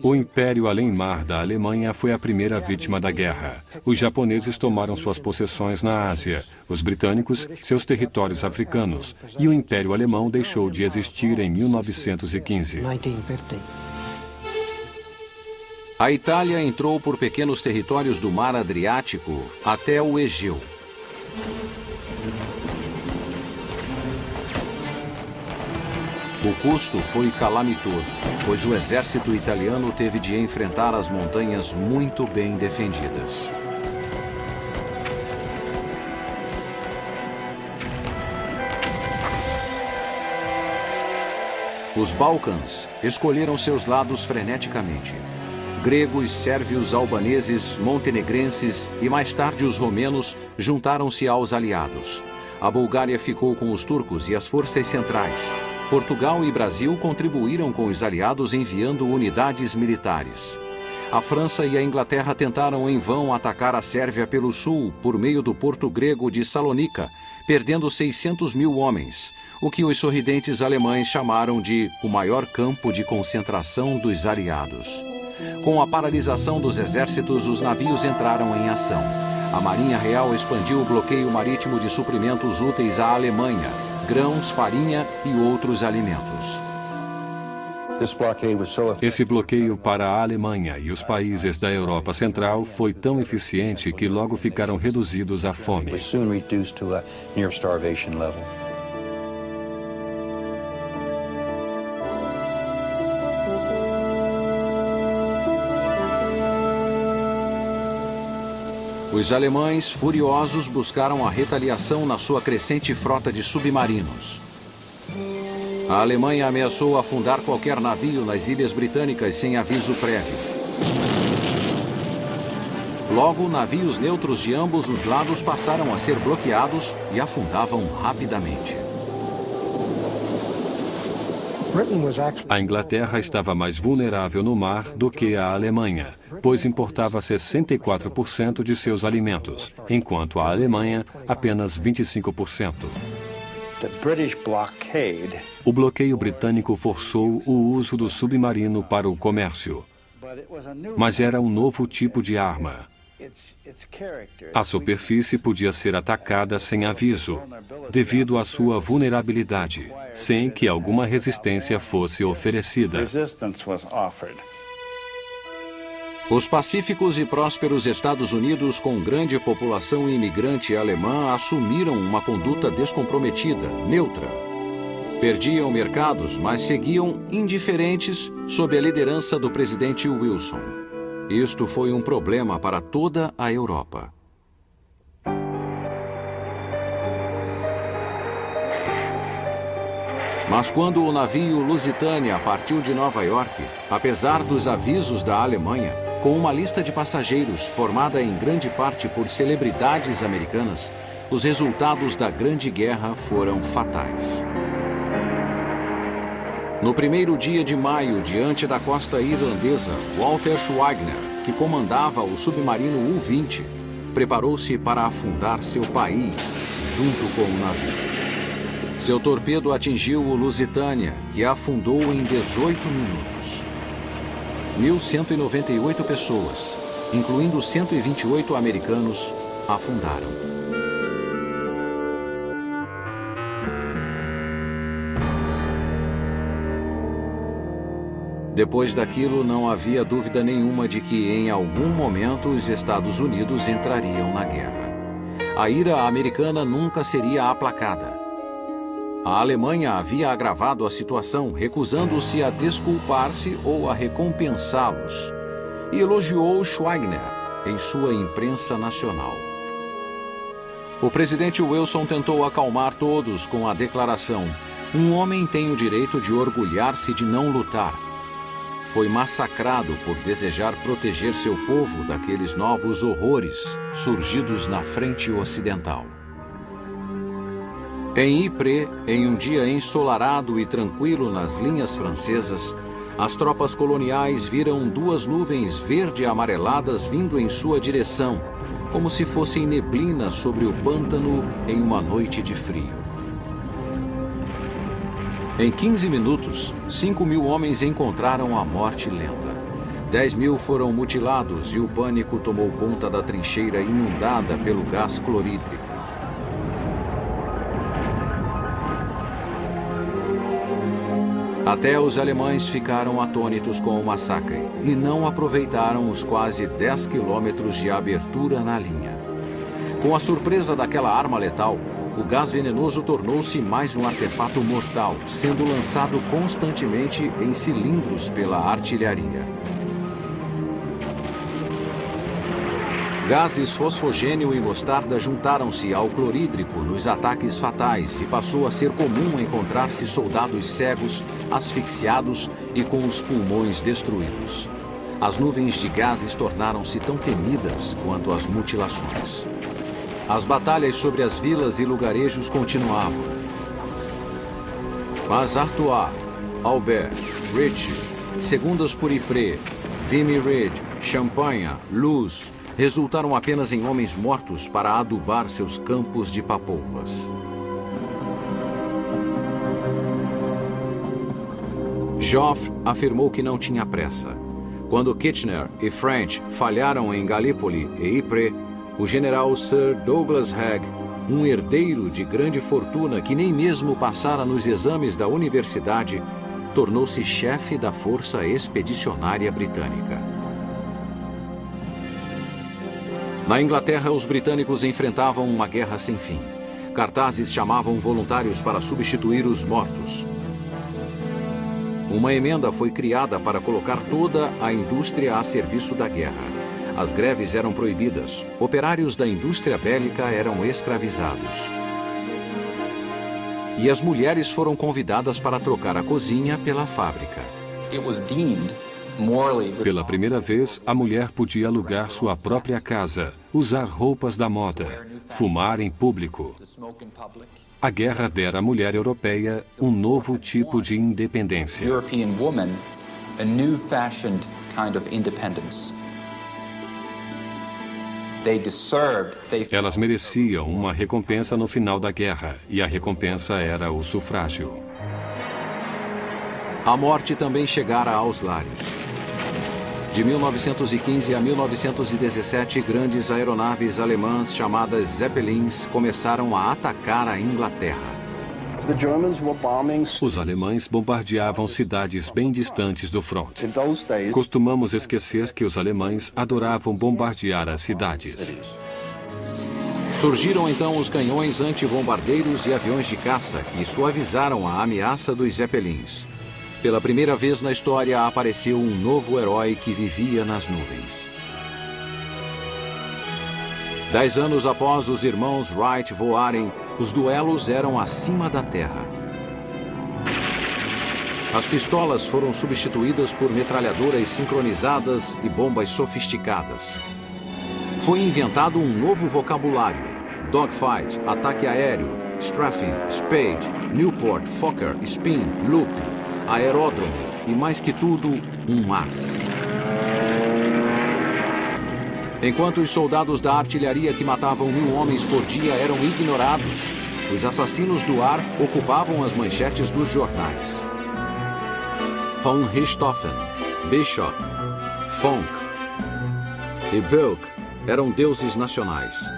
O Império Além-Mar da Alemanha foi a primeira vítima da guerra. Os japoneses tomaram suas possessões na Ásia, os britânicos seus territórios africanos, e o Império Alemão deixou de existir em 1915. A Itália entrou por pequenos territórios do Mar Adriático até o Egeu. O custo foi calamitoso, pois o exército italiano teve de enfrentar as montanhas muito bem defendidas. Os Balcãs escolheram seus lados freneticamente. Gregos, sérvios, albaneses, montenegrenses e mais tarde os romenos juntaram-se aos aliados. A Bulgária ficou com os turcos e as forças centrais. Portugal e Brasil contribuíram com os aliados enviando unidades militares. A França e a Inglaterra tentaram em vão atacar a Sérvia pelo sul por meio do porto grego de Salônica, perdendo 600 mil homens, o que os sorridentes alemães chamaram de o maior campo de concentração dos aliados. Com a paralisação dos exércitos, os navios entraram em ação. A Marinha Real expandiu o bloqueio marítimo de suprimentos úteis à Alemanha, grãos, farinha e outros alimentos. Esse bloqueio para a Alemanha e os países da Europa Central foi tão eficiente que logo ficaram reduzidos à fome. Os alemães, furiosos, buscaram a retaliação na sua crescente frota de submarinos. A Alemanha ameaçou afundar qualquer navio nas Ilhas Britânicas sem aviso prévio. Logo, navios neutros de ambos os lados passaram a ser bloqueados e afundavam rapidamente. A Inglaterra estava mais vulnerável no mar do que a Alemanha, pois importava 64% de seus alimentos, enquanto a Alemanha apenas 25%. O bloqueio britânico forçou o uso do submarino para o comércio, mas era um novo tipo de arma. A superfície podia ser atacada sem aviso, devido à sua vulnerabilidade, sem que alguma resistência fosse oferecida. Os pacíficos e prósperos Estados Unidos, com grande população imigrante alemã, assumiram uma conduta descomprometida, neutra. Perdiam mercados, mas seguiam indiferentes sob a liderança do presidente Wilson. Isto foi um problema para toda a Europa. Mas quando o navio Lusitânia partiu de Nova York, apesar dos avisos da Alemanha, com uma lista de passageiros formada em grande parte por celebridades americanas, os resultados da Grande Guerra foram fatais. No primeiro dia de maio, diante da costa irlandesa, Walter Schwagner, que comandava o submarino U-20, preparou-se para afundar seu país junto com o navio. Seu torpedo atingiu o Lusitânia, que afundou em 18 minutos. 1.198 pessoas, incluindo 128 americanos, afundaram. Depois daquilo, não havia dúvida nenhuma de que, em algum momento, os Estados Unidos entrariam na guerra. A ira americana nunca seria aplacada. A Alemanha havia agravado a situação, recusando-se a desculpar-se ou a recompensá-los, e elogiou Schwagner em sua imprensa nacional. O presidente Wilson tentou acalmar todos com a declaração: um homem tem o direito de orgulhar-se de não lutar. Foi massacrado por desejar proteger seu povo daqueles novos horrores surgidos na frente ocidental. Em Ypres, em um dia ensolarado e tranquilo nas linhas francesas, as tropas coloniais viram duas nuvens verde-amareladas vindo em sua direção, como se fossem neblina sobre o pântano em uma noite de frio. Em 15 minutos, 5.000 homens encontraram a morte lenta. 10.000 foram mutilados e o pânico tomou conta da trincheira inundada pelo gás clorídrico. Até os alemães ficaram atônitos com o massacre e não aproveitaram os quase 10 quilômetros de abertura na linha. Com a surpresa daquela arma letal, o gás venenoso tornou-se mais um artefato mortal, sendo lançado constantemente em cilindros pela artilharia. Gases fosfogênio e mostarda juntaram-se ao clorídrico nos ataques fatais e passou a ser comum encontrar-se soldados cegos, asfixiados e com os pulmões destruídos. As nuvens de gases tornaram-se tão temidas quanto as mutilações. As batalhas sobre as vilas e lugarejos continuavam. Mas Artois, Albert, Ritchie, segundas por Ypres, Vimy Ridge, Champagne, Luz, resultaram apenas em homens mortos para adubar seus campos de papoulas. Joffre afirmou que não tinha pressa. Quando Kitchener e French falharam em Gallipoli e Ypres, o general Sir Douglas Haig, um herdeiro de grande fortuna que nem mesmo passara nos exames da universidade, tornou-se chefe da Força Expedicionária Britânica. Na Inglaterra, os britânicos enfrentavam uma guerra sem fim. Cartazes chamavam voluntários para substituir os mortos. Uma emenda foi criada para colocar toda a indústria a serviço da guerra. As greves eram proibidas. Operários da indústria bélica eram escravizados. E as mulheres foram convidadas para trocar a cozinha pela fábrica. Pela primeira vez, a mulher podia alugar sua própria casa, usar roupas da moda, fumar em público. A guerra dera à mulher europeia um novo tipo de independência. Elas mereciam uma recompensa no final da guerra, e a recompensa era o sufrágio. A morte também chegara aos lares. De 1915 a 1917, grandes aeronaves alemãs chamadas Zeppelins começaram a atacar a Inglaterra. Os alemães bombardeavam cidades bem distantes do fronte. Costumamos esquecer que os alemães adoravam bombardear as cidades. Surgiram então os canhões antibombardeiros e aviões de caça que suavizaram a ameaça dos Zeppelins. Pela primeira vez na história apareceu um novo herói que vivia nas nuvens. 10 anos após os irmãos Wright voarem, os duelos eram acima da terra. As pistolas foram substituídas por metralhadoras sincronizadas e bombas sofisticadas. Foi inventado um novo vocabulário: dogfight, ataque aéreo, strafing, spade, Newport, Fokker, spin, loop, aeródromo e, mais que tudo, um mas. Enquanto os soldados da artilharia que matavam 1.000 homens por dia eram ignorados, os assassinos do ar ocupavam as manchetes dos jornais. Von Richthofen, Bishop, Fonck e Bilk eram deuses nacionais.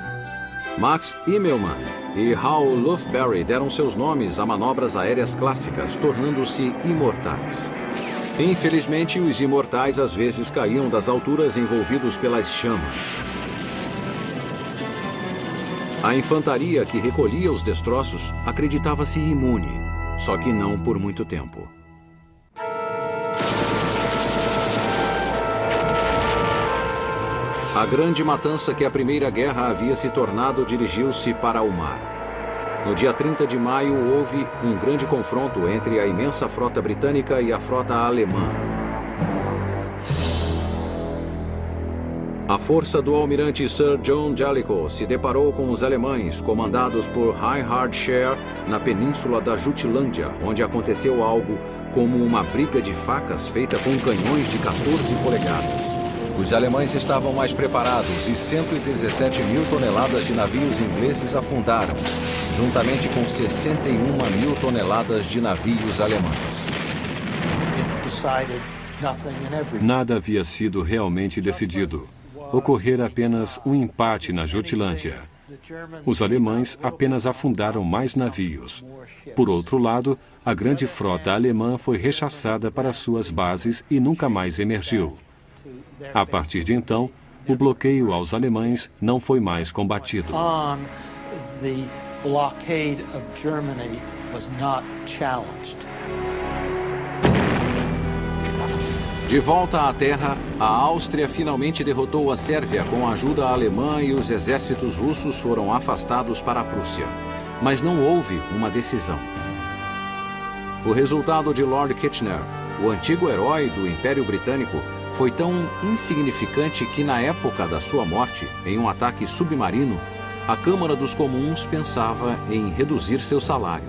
Max Immelmann e Hal Lufberry deram seus nomes a manobras aéreas clássicas, tornando-se imortais. Infelizmente, os imortais às vezes caíam das alturas envolvidos pelas chamas. A infantaria que recolhia os destroços acreditava-se imune, só que não por muito tempo. A grande matança que a Primeira Guerra havia se tornado dirigiu-se para o mar. No dia 30 de maio, houve um grande confronto entre a imensa frota britânica e a frota alemã. A força do almirante Sir John Jellicoe se deparou com os alemães, comandados por Reinhard Scheer, na península da Jutlândia, onde aconteceu algo como uma briga de facas feita com canhões de 14 polegadas. Os alemães estavam mais preparados e 117 mil toneladas de navios ingleses afundaram, juntamente com 61 mil toneladas de navios alemães. Nada havia sido realmente decidido. Ocorrera apenas um empate na Jutlândia. Os alemães apenas afundaram mais navios. Por outro lado, a grande frota alemã foi rechaçada para suas bases e nunca mais emergiu. A partir de então, o bloqueio aos alemães não foi mais combatido. De volta à terra, a Áustria finalmente derrotou a Sérvia com a ajuda alemã e os exércitos russos foram afastados para a Prússia. Mas não houve uma decisão. O resultado de Lord Kitchener, o antigo herói do Império Britânico, foi tão insignificante que na época da sua morte, em um ataque submarino, a Câmara dos Comuns pensava em reduzir seu salário.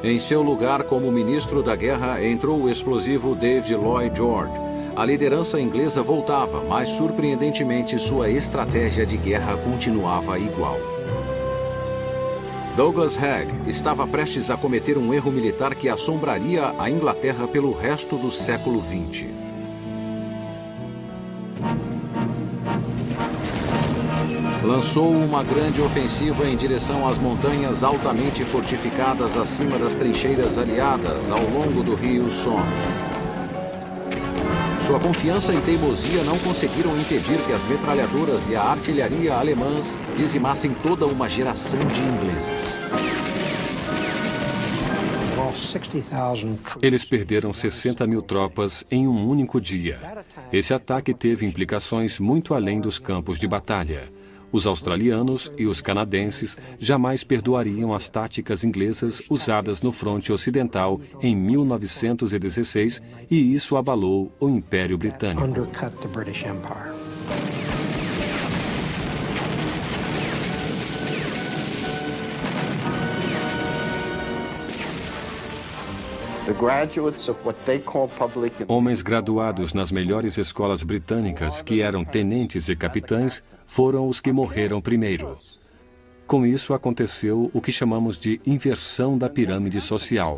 Em seu lugar como ministro da guerra entrou o explosivo David Lloyd George. A liderança inglesa voltava, mas surpreendentemente sua estratégia de guerra continuava igual. Douglas Haig estava prestes a cometer um erro militar que assombraria a Inglaterra pelo resto do século XX. Lançou uma grande ofensiva em direção às montanhas altamente fortificadas acima das trincheiras aliadas ao longo do rio Somme. Sua confiança e teimosia não conseguiram impedir que as metralhadoras e a artilharia alemãs dizimassem toda uma geração de ingleses. Eles perderam 60 mil tropas em um único dia. Esse ataque teve implicações muito além dos campos de batalha. Os australianos e os canadenses jamais perdoariam as táticas inglesas usadas no fronte ocidental em 1916 e isso abalou o Império Britânico. Homens graduados nas melhores escolas britânicas, que eram tenentes e capitães, foram os que morreram primeiro. Com isso aconteceu o que chamamos de inversão da pirâmide social.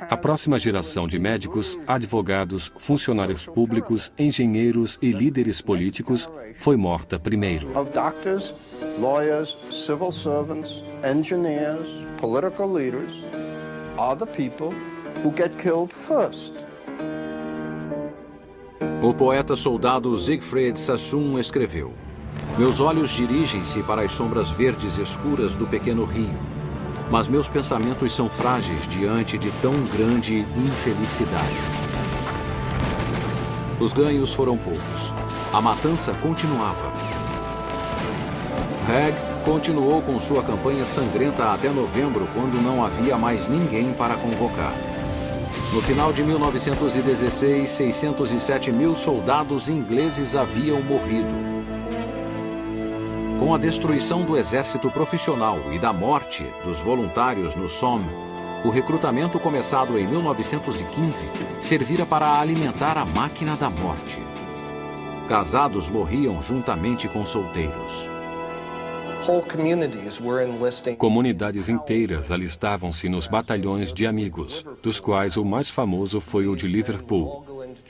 A próxima geração de médicos, advogados, funcionários públicos, engenheiros e líderes políticos foi morta primeiro. Doctors, lawyers, civil servants, engineers, political leaders are the people who get killed first. O poeta-soldado Siegfried Sassoon escreveu: "Meus olhos dirigem-se para as sombras verdes escuras do pequeno rio, mas meus pensamentos são frágeis diante de tão grande infelicidade." Os ganhos foram poucos. A matança continuava. Haig continuou com sua campanha sangrenta até novembro, quando não havia mais ninguém para convocar. No final de 1916, 607 mil soldados ingleses haviam morrido. Com a destruição do exército profissional e da morte dos voluntários no Somme, o recrutamento começado em 1915 servira para alimentar a máquina da morte. Casados morriam juntamente com solteiros. Comunidades inteiras alistavam-se nos batalhões de amigos, dos quais o mais famoso foi o de Liverpool.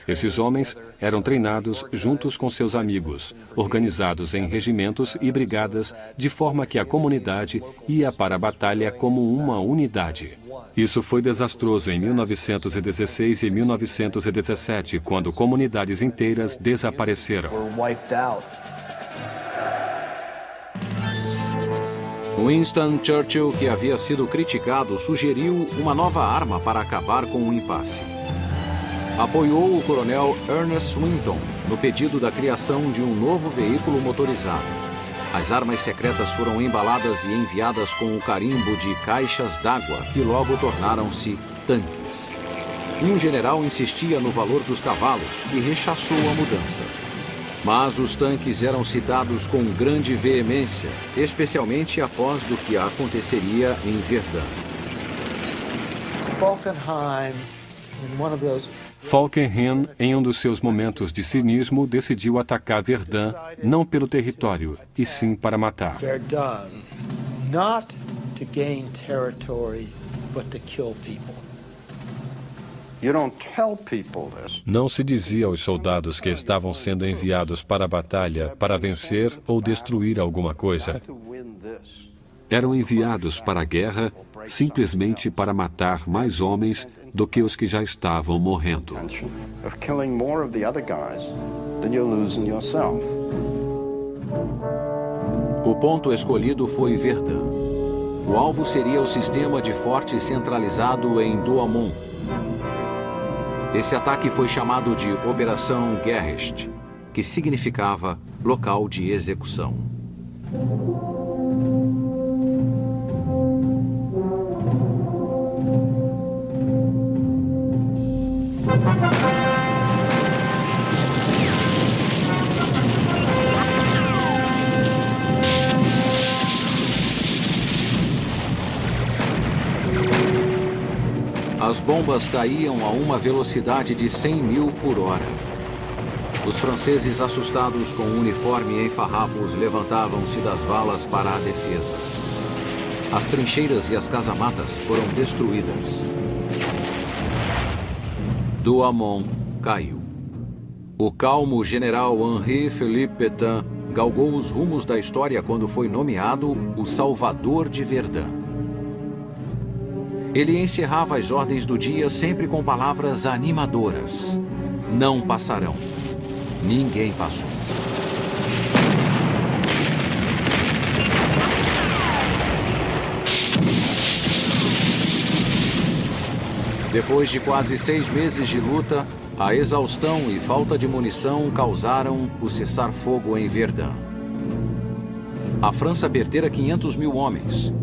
Esses homens eram treinados juntos com seus amigos, organizados em regimentos e brigadas, de forma que a comunidade ia para a batalha como uma unidade. Isso foi desastroso em 1916 e 1917, quando comunidades inteiras desapareceram. Winston Churchill, que havia sido criticado, sugeriu uma nova arma para acabar com o impasse. Apoiou o coronel Ernest Swinton no pedido da criação de um novo veículo motorizado. As armas secretas foram embaladas e enviadas com o carimbo de caixas d'água, que logo tornaram-se tanques. Um general insistia no valor dos cavalos e rechaçou a mudança. Mas os tanques eram citados com grande veemência, especialmente após do que aconteceria em Verdun. Falkenhayn, em um dos seus momentos de cinismo, decidiu atacar Verdun não pelo território, e sim para matar. Verdun, not to gain territory, but to kill people. You don't tell people this. Não se dizia aos soldados que estavam sendo enviados para a batalha para vencer ou destruir alguma coisa. To win this. Eram enviados para a guerra simplesmente para matar mais homens do que os que já estavam morrendo. Of killing more of the other guys than you're losing yourself. O ponto escolhido foi Verdun. O alvo seria o sistema de forte centralizado em Douaumont. Esse ataque foi chamado de Operação Gericht, que significava local de execução. As bombas caíam a uma velocidade de 100 mil por hora. Os franceses, assustados com o uniforme em farrapos, levantavam-se das valas para a defesa. As trincheiras e as casamatas foram destruídas. Douaumont caiu. O calmo general Henri-Philippe Pétain galgou os rumos da história quando foi nomeado o Salvador de Verdun. Ele encerrava as ordens do dia sempre com palavras animadoras. Não passarão. Ninguém passou. Depois de quase 6 meses de luta, a exaustão e falta de munição causaram o cessar-fogo em Verdun. A França perdera 500 mil homens.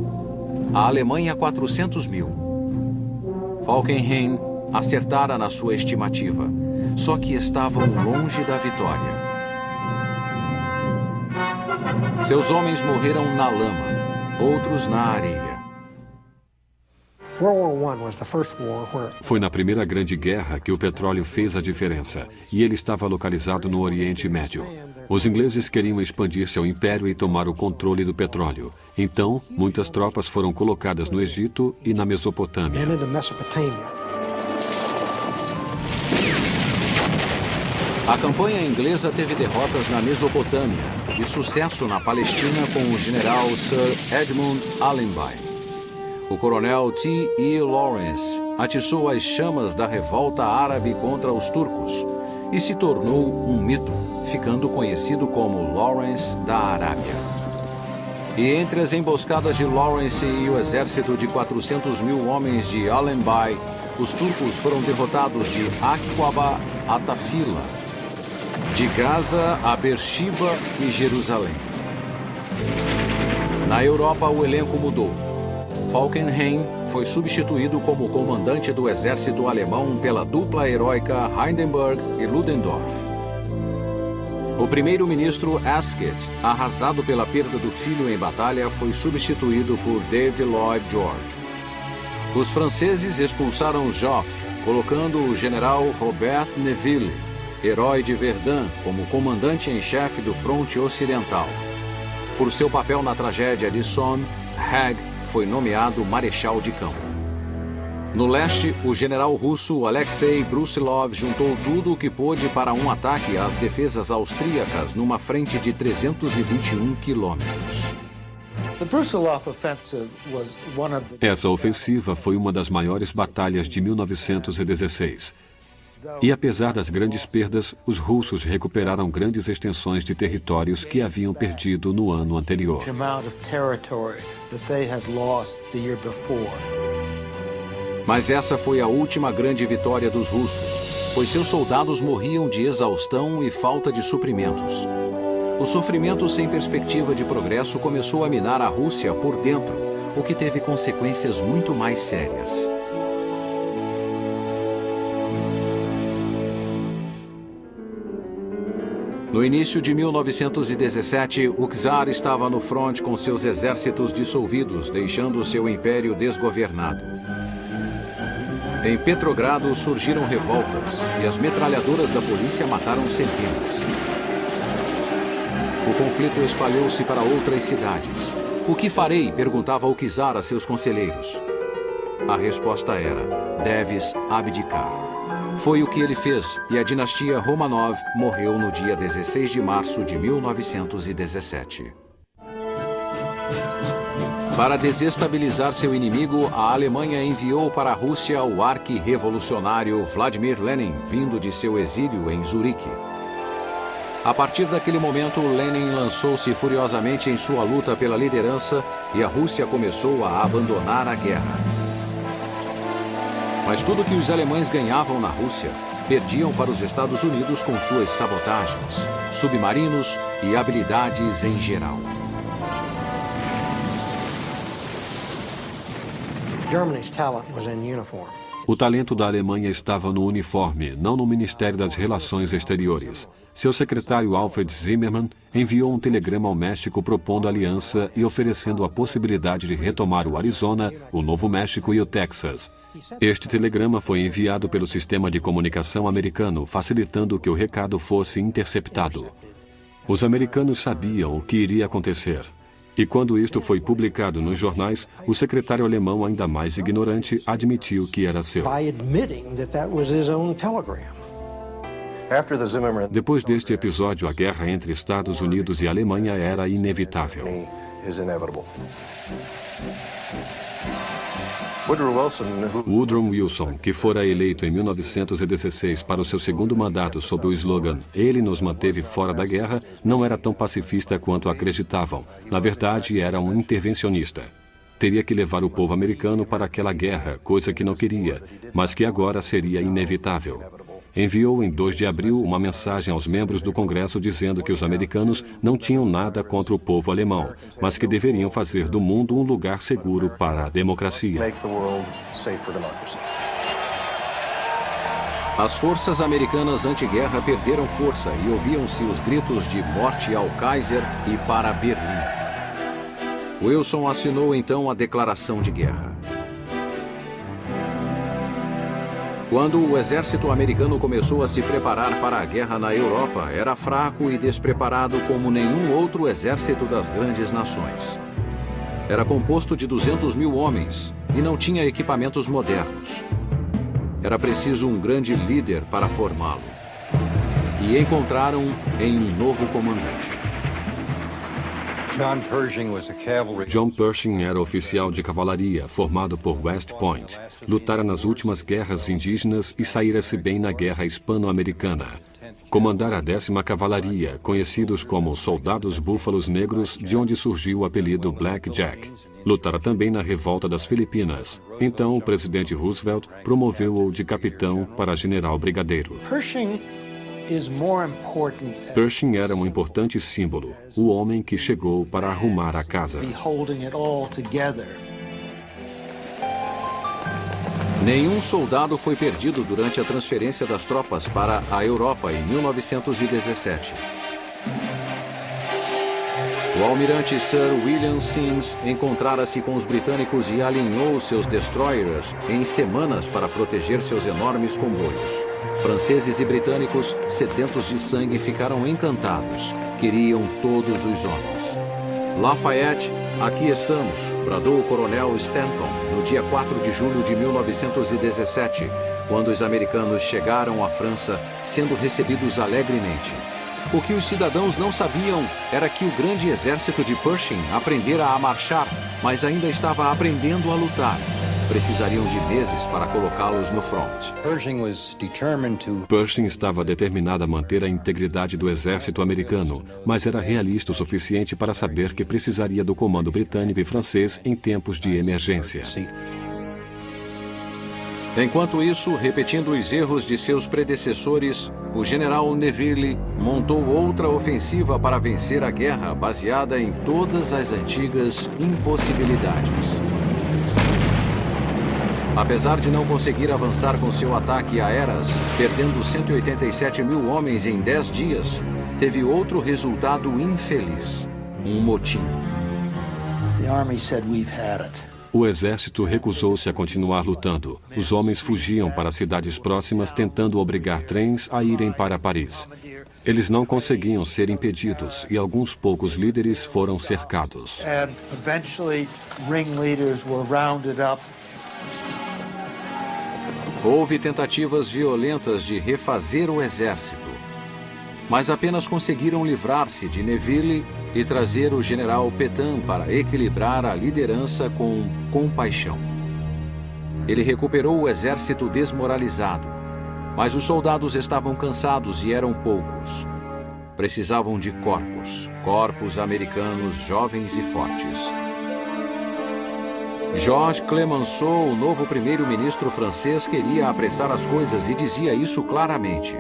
A Alemanha 400 mil. Falkenhayn acertara na sua estimativa, só que estavam longe da vitória. Seus homens morreram na lama, outros na areia. Foi na Primeira Grande Guerra que o petróleo fez a diferença, e ele estava localizado no Oriente Médio. Os ingleses queriam expandir seu império e tomar o controle do petróleo. Então, muitas tropas foram colocadas no Egito e na Mesopotâmia. A campanha inglesa teve derrotas na Mesopotâmia e sucesso na Palestina com o general Sir Edmund Allenby. O coronel T.E. Lawrence atiçou as chamas da revolta árabe contra os turcos e se tornou um mito, ficando conhecido como Lawrence da Arábia. E entre as emboscadas de Lawrence e o exército de 400 mil homens de Allenby, os turcos foram derrotados de Aqaba a Tafila, de Gaza a Beersheba e Jerusalém. Na Europa, o elenco mudou. Falkenhayn foi substituído como comandante do exército alemão pela dupla heróica Hindenburg e Ludendorff. O primeiro-ministro Asquith, arrasado pela perda do filho em batalha, foi substituído por David Lloyd George. Os franceses expulsaram Joffre, colocando o general Robert Nivelle, herói de Verdun, como comandante em chefe do fronte ocidental. Por seu papel na tragédia de Somme, Haig foi nomeado marechal de campo. No leste, o general russo Alexei Brusilov juntou tudo o que pôde para um ataque às defesas austríacas numa frente de 321 quilômetros. Essa ofensiva foi uma das maiores batalhas de 1916. E apesar das grandes perdas, os russos recuperaram grandes extensões de territórios que haviam perdido no ano anterior. Mas essa foi a última grande vitória dos russos, pois seus soldados morriam de exaustão e falta de suprimentos. O sofrimento sem perspectiva de progresso começou a minar a Rússia por dentro, o que teve consequências muito mais sérias. No início de 1917, o czar estava no fronte com seus exércitos dissolvidos, deixando seu império desgovernado. Em Petrogrado surgiram revoltas e as metralhadoras da polícia mataram centenas. O conflito espalhou-se para outras cidades. O que farei? Perguntava o czar a seus conselheiros. A resposta era: deves abdicar. Foi o que ele fez e a dinastia Romanov morreu no dia 16 de março de 1917. Para desestabilizar seu inimigo, a Alemanha enviou para a Rússia o arqui-revolucionário Vladimir Lenin, vindo de seu exílio em Zurique. A partir daquele momento, Lenin lançou-se furiosamente em sua luta pela liderança e a Rússia começou a abandonar a guerra. Mas tudo que os alemães ganhavam na Rússia, perdiam para os Estados Unidos com suas sabotagens, submarinos e habilidades em geral. Germany's talent was in uniform. O talento da Alemanha estava no uniforme, não no Ministério das Relações Exteriores. Seu secretário Alfred Zimmermann enviou um telegrama ao México propondo aliança e oferecendo a possibilidade de retomar o Arizona, o Novo México e o Texas. Este telegrama foi enviado pelo sistema de comunicação americano, facilitando que o recado fosse interceptado. Os americanos sabiam o que iria acontecer. E quando isto foi publicado nos jornais, o secretário alemão, ainda mais ignorante, admitiu que era seu. Depois deste episódio, a guerra entre Estados Unidos e Alemanha era inevitável. Woodrow Wilson, que fora eleito em 1916 para o seu segundo mandato sob o slogan "Ele nos manteve fora da guerra", não era tão pacifista quanto acreditavam. Na verdade, era um intervencionista. Teria que levar o povo americano para aquela guerra, coisa que não queria, mas que agora seria inevitável. Enviou em 2 de abril uma mensagem aos membros do Congresso dizendo que os americanos não tinham nada contra o povo alemão, mas que deveriam fazer do mundo um lugar seguro para a democracia. As forças americanas anti-guerra perderam força e ouviam-se os gritos de morte ao Kaiser e para Berlim. Wilson assinou então a declaração de guerra. Quando o exército americano começou a se preparar para a guerra na Europa, era fraco e despreparado como nenhum outro exército das grandes nações. Era composto de 200 mil homens e não tinha equipamentos modernos. Era preciso um grande líder para formá-lo. E encontraram em um novo comandante. John Pershing era oficial de cavalaria, formado por West Point. Lutara nas últimas guerras indígenas e saíra-se bem na Guerra Hispano-Americana. Comandara a 10ª Cavalaria, conhecidos como Soldados Búfalos Negros, de onde surgiu o apelido Black Jack. Lutara também na Revolta das Filipinas. Então, o presidente Roosevelt promoveu-o de capitão para general brigadeiro. Pershing era um importante símbolo, o homem que chegou para arrumar a casa. Nenhum soldado foi perdido durante a transferência das tropas para a Europa em 1917. O almirante Sir William Sims encontrara-se com os britânicos e alinhou seus destroyers em semanas para proteger seus enormes comboios. Franceses e britânicos, sedentos de sangue, ficaram encantados. Queriam todos os homens. Lafayette, aqui estamos, bradou o coronel Stanton no dia 4 de julho de 1917, quando os americanos chegaram à França, sendo recebidos alegremente. O que os cidadãos não sabiam era que o grande exército de Pershing aprendera a marchar, mas ainda estava aprendendo a lutar. Precisariam de meses para colocá-los no front. Pershing estava determinado a manter a integridade do exército americano, mas era realista o suficiente para saber que precisaria do comando britânico e francês em tempos de emergência. Enquanto isso, repetindo os erros de seus predecessores, o general Neville montou outra ofensiva para vencer a guerra baseada em todas as antigas impossibilidades. Apesar de não conseguir avançar com seu ataque a Eras, perdendo 187 mil homens em 10 dias, teve outro resultado infeliz: um motim. O exército recusou-se a continuar lutando. Os homens fugiam para cidades próximas, tentando obrigar trens a irem para Paris. Eles não conseguiam ser impedidos e alguns poucos líderes foram cercados. And eventually, ringleaders were rounded up. Houve tentativas violentas de refazer o exército, mas apenas conseguiram livrar-se de Neville e trazer o general Pétain para equilibrar a liderança com compaixão. Ele recuperou o exército desmoralizado, mas os soldados estavam cansados e eram poucos. Precisavam de corpos americanos jovens e fortes. Georges Clemenceau, o novo primeiro-ministro francês, queria apressar as coisas e dizia isso claramente.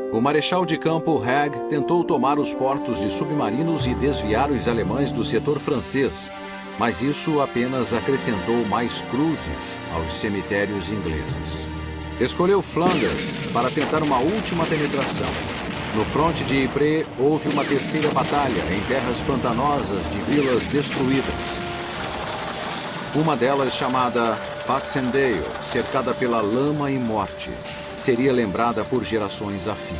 O marechal de campo Haig tentou tomar os portos de submarinos e desviar os alemães do setor francês, mas isso apenas acrescentou mais cruzes aos cemitérios ingleses. Escolheu Flanders para tentar uma última penetração. No fronte de Ypres, houve uma terceira batalha em terras pantanosas de vilas destruídas. Uma delas, chamada Passchendaele, cercada pela lama e morte, seria lembrada por gerações a fim.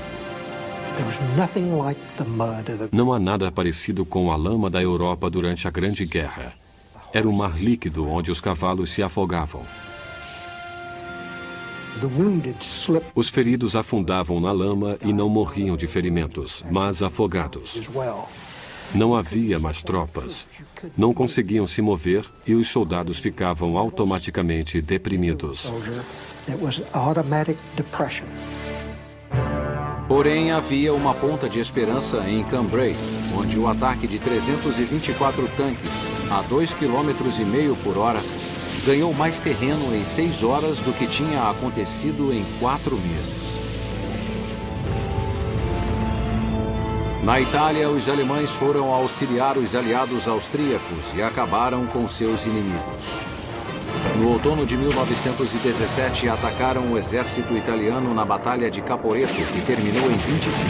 Não há nada parecido com a lama da Europa durante a Grande Guerra. Era um mar líquido onde os cavalos se afogavam. Os feridos afundavam na lama e não morriam de ferimentos, mas afogados. Não havia mais tropas. Não conseguiam se mover e os soldados ficavam automaticamente deprimidos. Porém, havia uma ponta de esperança em Cambrai, onde o ataque de 324 tanques a 2,5 km por hora ganhou mais terreno em 6 horas do que tinha acontecido em 4 meses. Na Itália, os alemães foram auxiliar os aliados austríacos e acabaram com seus inimigos. No outono de 1917, atacaram o exército italiano na Batalha de Caporetto, que terminou em 20 dias.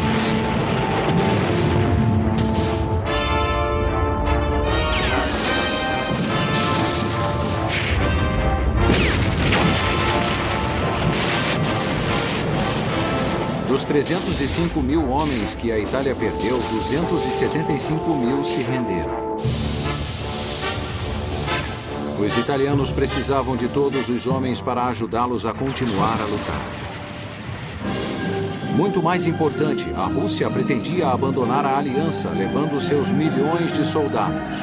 Dos 305 mil homens que a Itália perdeu, 275 mil se renderam. Os italianos precisavam de todos os homens para ajudá-los a continuar a lutar. Muito mais importante, a Rússia pretendia abandonar a aliança, levando seus milhões de soldados.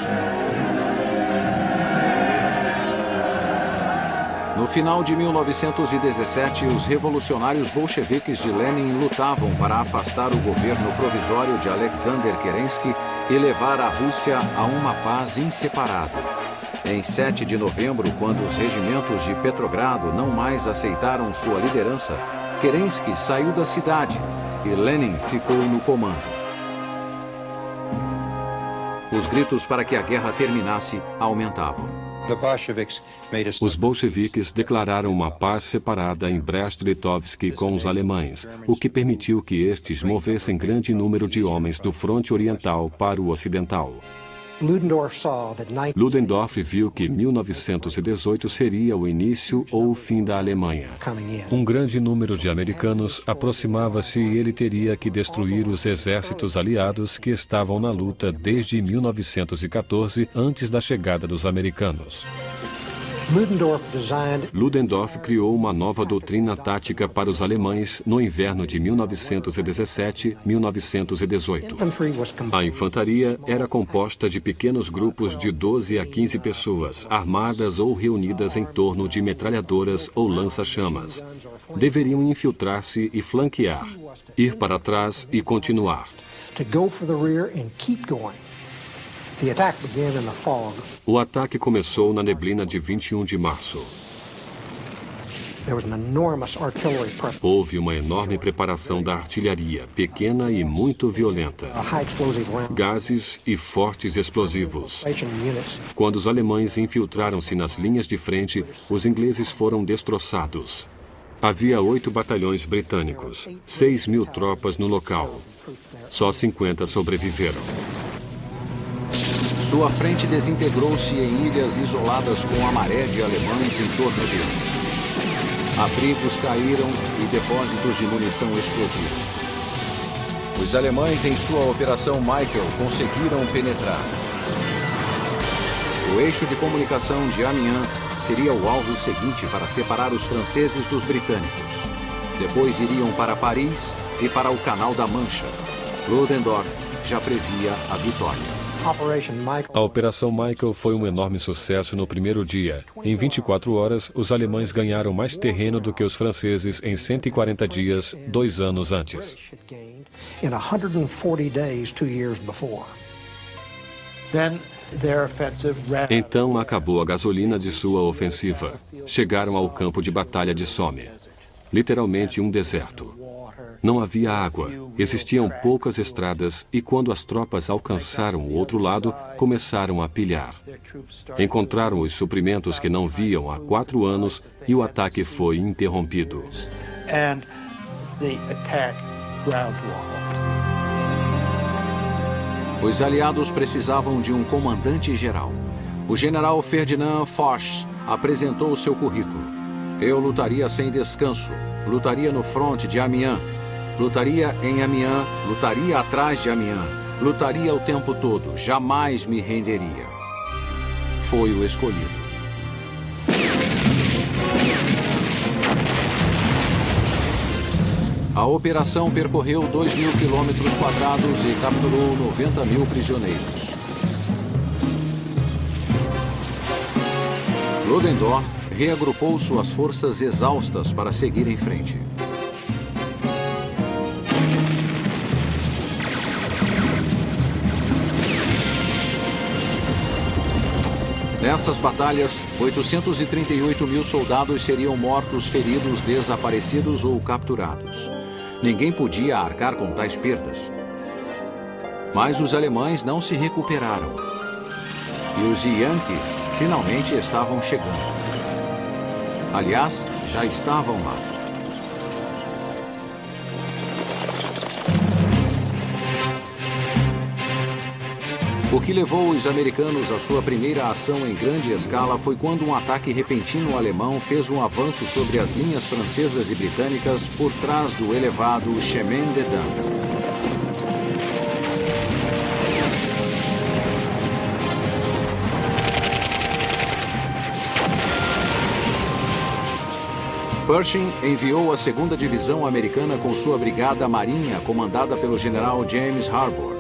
No final de 1917, os revolucionários bolcheviques de Lenin lutavam para afastar o governo provisório de Alexander Kerensky e levar a Rússia a uma paz inseparável. Em 7 de novembro, quando os regimentos de Petrogrado não mais aceitaram sua liderança, Kerensky saiu da cidade e Lenin ficou no comando. Os gritos para que a guerra terminasse aumentavam. Os bolcheviques declararam uma paz separada em Brest-Litovsk com os alemães, o que permitiu que estes movessem grande número de homens do fronte oriental para o ocidental. Ludendorff viu que 1918 seria o início ou o fim da Alemanha. Um grande número de americanos aproximava-se e ele teria que destruir os exércitos aliados que estavam na luta desde 1914, antes da chegada dos americanos. Ludendorff criou uma nova doutrina tática para os alemães no inverno de 1917-1918. A infantaria era composta de pequenos grupos de 12 a 15 pessoas, armadas ou reunidas em torno de metralhadoras ou lança-chamas. Deveriam infiltrar-se e flanquear, ir para trás e continuar. O ataque começou na neblina de 21 de março. Houve uma enorme preparação da artilharia, pequena e muito violenta. Gases e fortes explosivos. Quando os alemães infiltraram-se nas linhas de frente, os ingleses foram destroçados. Havia 8 batalhões britânicos, 6.000 tropas no local. Só 50 sobreviveram. Sua frente desintegrou-se em ilhas isoladas com a maré de alemães em torno deles. Abrigos caíram e depósitos de munição explodiram. Os alemães, em sua Operação Michael, conseguiram penetrar. O eixo de comunicação de Amiens seria o alvo seguinte para separar os franceses dos britânicos. Depois iriam para Paris e para o Canal da Mancha. Ludendorff já previa a vitória. A Operação Michael foi um enorme sucesso no primeiro dia. Em 24 horas, os alemães ganharam mais terreno do que os franceses em 140 dias, 2 anos antes. Então acabou a gasolina de sua ofensiva. Chegaram ao campo de batalha de Somme. Literalmente um deserto. Não havia água, existiam poucas estradas e quando as tropas alcançaram o outro lado, começaram a pilhar. Encontraram os suprimentos que não viam há 4 anos e o ataque foi interrompido. Os aliados precisavam de um comandante-geral. O general Ferdinand Foch apresentou seu currículo. Eu lutaria sem descanso, lutaria no fronte de Amiens, lutaria em Amiens, lutaria atrás de Amiens, lutaria o tempo todo, jamais me renderia. Foi o escolhido. A operação percorreu 2.000 quilômetros quadrados e capturou 90.000 prisioneiros. Ludendorff reagrupou suas forças exaustas para seguir em frente. Nessas batalhas, 838.000 soldados seriam mortos, feridos, desaparecidos ou capturados. Ninguém podia arcar com tais perdas. Mas os alemães não se recuperaram. E os Yankees finalmente estavam chegando. Aliás, já estavam lá. O que levou os americanos à sua primeira ação em grande escala foi quando um ataque repentino alemão fez um avanço sobre as linhas francesas e britânicas por trás do elevado Chemin des Dames. Pershing enviou a 2ª Divisão Americana com sua Brigada Marinha, comandada pelo general James Harbour,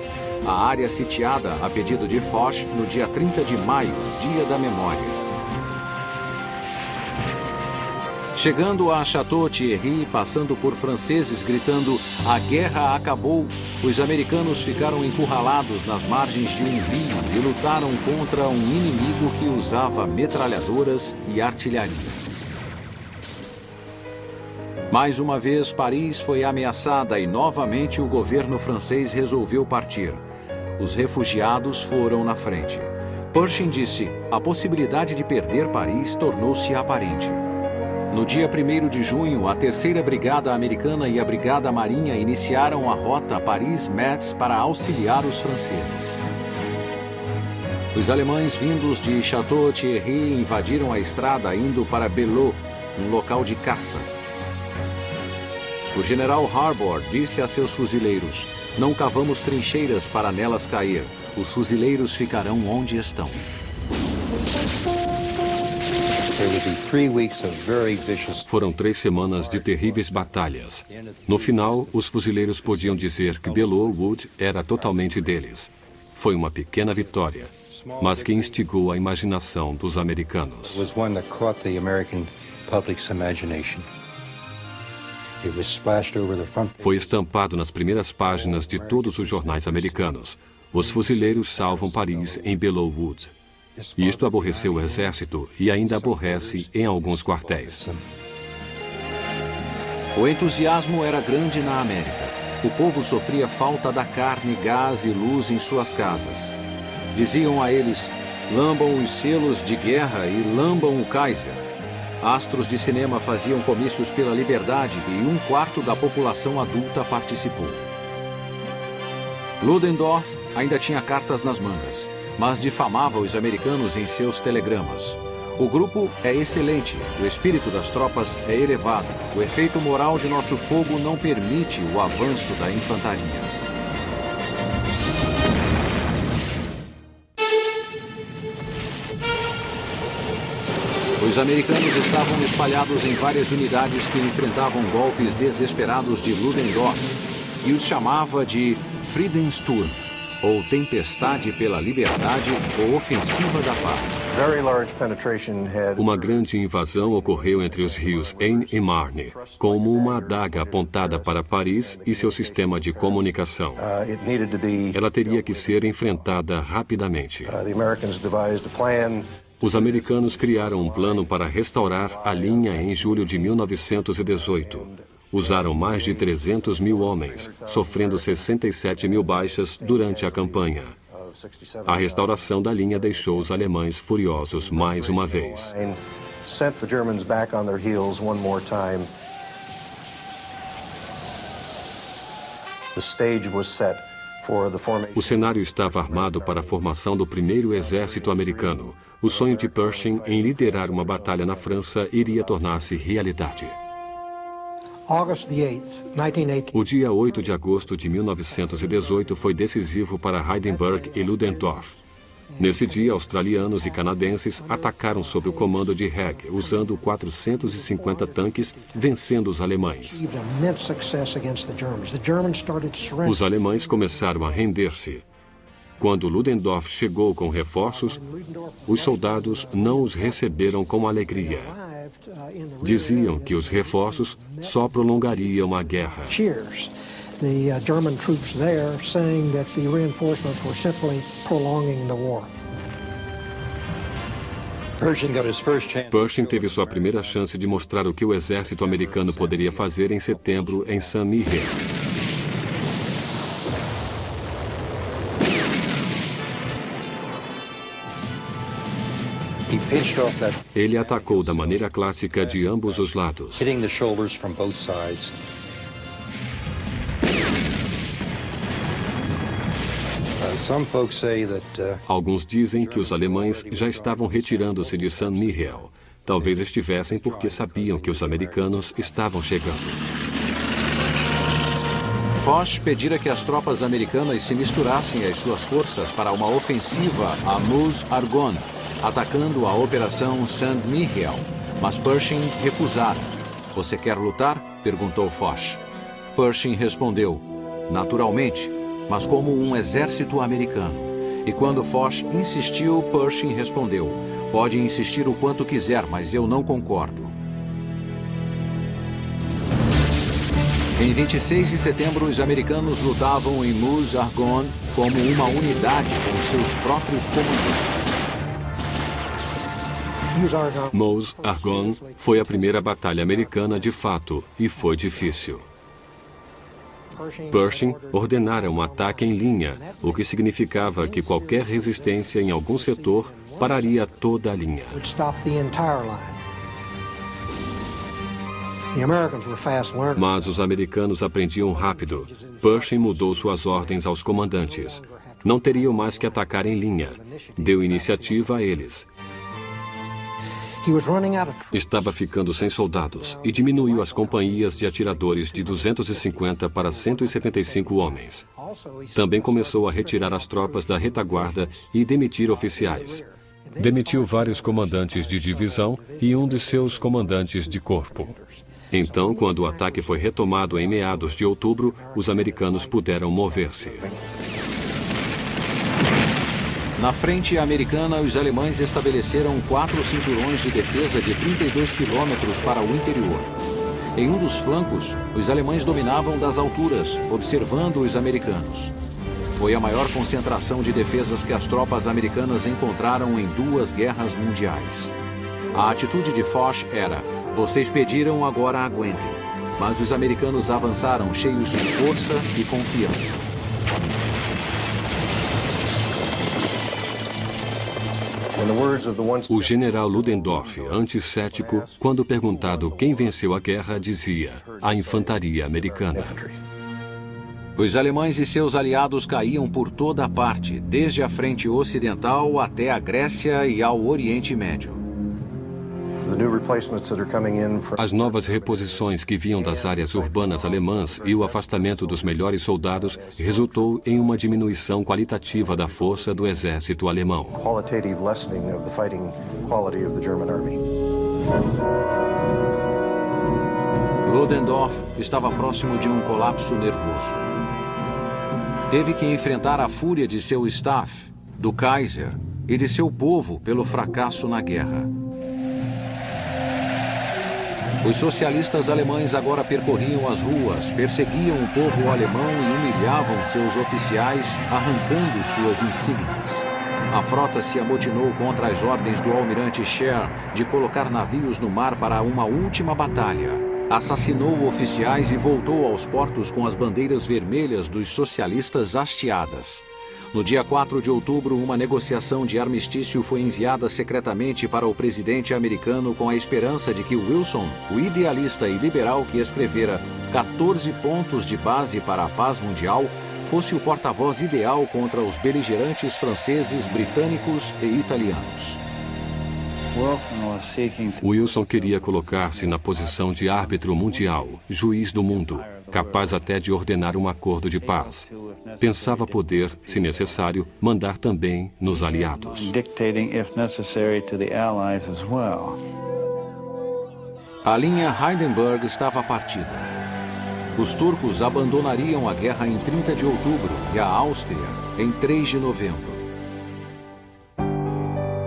à área sitiada a pedido de Foch no dia 30 de maio, Dia da Memória. Chegando a Château-Thierry, passando por franceses gritando "A guerra acabou", os americanos ficaram encurralados nas margens de um rio e lutaram contra um inimigo que usava metralhadoras e artilharia. Mais uma vez, Paris foi ameaçada e novamente o governo francês resolveu partir. Os refugiados foram na frente. Pershing disse: a possibilidade de perder Paris tornou-se aparente. No dia 1º de junho, a 3ª Brigada Americana e a Brigada Marinha iniciaram a rota Paris-Metz para auxiliar os franceses. Os alemães vindos de Château-Thierry invadiram a estrada indo para Belleau, um local de caça. O general Harbour disse a seus fuzileiros: não cavamos trincheiras para nelas cair. Os fuzileiros ficarão onde estão. Foram 3 semanas de terríveis batalhas. No final, os fuzileiros podiam dizer que Belleau Wood era totalmente deles. Foi uma pequena vitória, mas que instigou a imaginação dos americanos. Foi estampado nas primeiras páginas de todos os jornais americanos. Os fuzileiros salvam Paris em Belleau Wood. Isto aborreceu o exército e ainda aborrece em alguns quartéis. O entusiasmo era grande na América. O povo sofria falta da carne, gás e luz em suas casas. Diziam a eles: lambam os selos de guerra e lambam o Kaiser. Astros de cinema faziam comícios pela liberdade e 1/4 da população adulta participou. Ludendorff ainda tinha cartas nas mangas. mas difamava os americanos em seus telegramas. O grupo é excelente, o espírito das tropas é elevado, o efeito moral de nosso fogo não permite o avanço da infantaria. Os americanos estavam espalhados em várias unidades que enfrentavam golpes desesperados de Ludendorff, que os chamava de Friedenssturm, ou Tempestade pela Liberdade ou Ofensiva da Paz. Uma grande invasão ocorreu entre os rios Aisne e Marne, como uma adaga apontada para Paris e seu sistema de comunicação. Ela teria que ser enfrentada rapidamente. Os americanos criaram um plano para restaurar a linha em julho de 1918. Usaram mais de 300 mil homens, sofrendo 67 mil baixas durante a campanha. A restauração da linha deixou os alemães furiosos mais uma vez. O cenário estava armado para a formação do primeiro exército americano. O sonho de Pershing em liderar uma batalha na França iria tornar-se realidade. O dia 8 de agosto de 1918 foi decisivo para Hindenburg e Ludendorff. Nesse dia, australianos e canadenses atacaram sob o comando de Haig, usando 450 tanques, vencendo os alemães. Os alemães começaram a render-se. Quando Ludendorff chegou com reforços, os soldados não os receberam com alegria. Diziam que os reforços só prolongariam a guerra. The German troops there saying that the reinforcements were simply prolonging the war. Pershing teve sua primeira chance de mostrar o que o exército americano poderia fazer em setembro em Saint-Mihiel. Ele atacou da maneira clássica de ambos os lados. Alguns dizem que os alemães já estavam retirando-se de Saint-Mihiel. Talvez estivessem porque sabiam que os americanos estavam chegando. Foch pedira que as tropas americanas se misturassem às suas forças para uma ofensiva a Meuse-Argonne, atacando a Operação Saint-Mihiel, mas Pershing recusara. "Você quer lutar?" perguntou Foch. Pershing respondeu: "Naturalmente, mas como um exército americano." E quando Foch insistiu, Pershing respondeu: "Pode insistir o quanto quiser, mas eu não concordo." Em 26 de setembro, os americanos lutavam em Meuse-Argonne como uma unidade com seus próprios comandantes. Meuse-Argonne foi a primeira batalha americana de fato e foi difícil. Pershing ordenara um ataque em linha, o que significava que qualquer resistência em algum setor pararia toda a linha. Mas os americanos aprendiam rápido. Pershing mudou suas ordens aos comandantes. Não teriam mais que atacar em linha. Deu iniciativa a eles. Estava ficando sem soldados e diminuiu as companhias de atiradores de 250 para 175 homens. Também começou a retirar as tropas da retaguarda e demitir oficiais. Demitiu vários comandantes de divisão e um de seus comandantes de corpo. Então, quando o ataque foi retomado em meados de outubro, os americanos puderam mover-se. Na frente americana, os alemães estabeleceram 4 cinturões de defesa de 32 quilômetros para o interior. Em um dos flancos, os alemães dominavam das alturas, observando os americanos. Foi a maior concentração de defesas que as tropas americanas encontraram em 2 guerras mundiais. A atitude de Foch era: "Vocês pediram, agora aguentem." Mas os americanos avançaram cheios de força e confiança. O general Ludendorff, anticético, quando perguntado quem venceu a guerra, dizia: "A infantaria americana." Os alemães e seus aliados caíam por toda parte, desde a frente ocidental até a Grécia e ao Oriente Médio. As novas reposições que vinham das áreas urbanas alemãs e o afastamento dos melhores soldados resultou em uma diminuição qualitativa da força do exército alemão. Ludendorff estava próximo de um colapso nervoso. Teve que enfrentar a fúria de seu staff, do Kaiser e de seu povo pelo fracasso na guerra. Os socialistas alemães agora percorriam as ruas, perseguiam o povo alemão e humilhavam seus oficiais, arrancando suas insígnias. A frota se amotinou contra as ordens do almirante Scheer de colocar navios no mar para uma última batalha. Assassinou oficiais e voltou aos portos com as bandeiras vermelhas dos socialistas hasteadas. No dia 4 de outubro, uma negociação de armistício foi enviada secretamente para o presidente americano com a esperança de que Wilson, o idealista e liberal que escrevera 14 pontos de base para a paz mundial, fosse o porta-voz ideal contra os beligerantes franceses, britânicos e italianos. Wilson queria colocar-se na posição de árbitro mundial, juiz do mundo, capaz até de ordenar um acordo de paz. Pensava poder, se necessário, mandar também nos aliados. A linha Hindenburg estava partida. Os turcos abandonariam a guerra em 30 de outubro e a Áustria em 3 de novembro.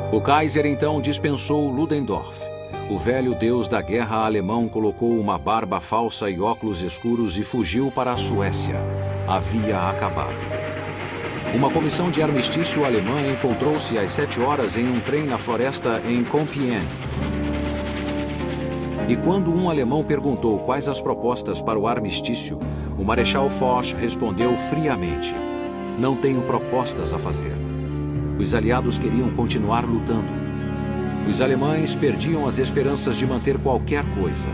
O Kaiser então dispensou Ludendorff. O velho deus da guerra alemão colocou uma barba falsa e óculos escuros e fugiu para a Suécia. Havia acabado. Uma comissão de armistício alemã encontrou-se às 7 horas em um trem na floresta em Compiègne. E quando um alemão perguntou quais as propostas para o armistício, o Marechal Foch respondeu friamente: "Não tenho propostas a fazer." Os aliados queriam continuar lutando. Os alemães perdiam as esperanças de manter qualquer coisa.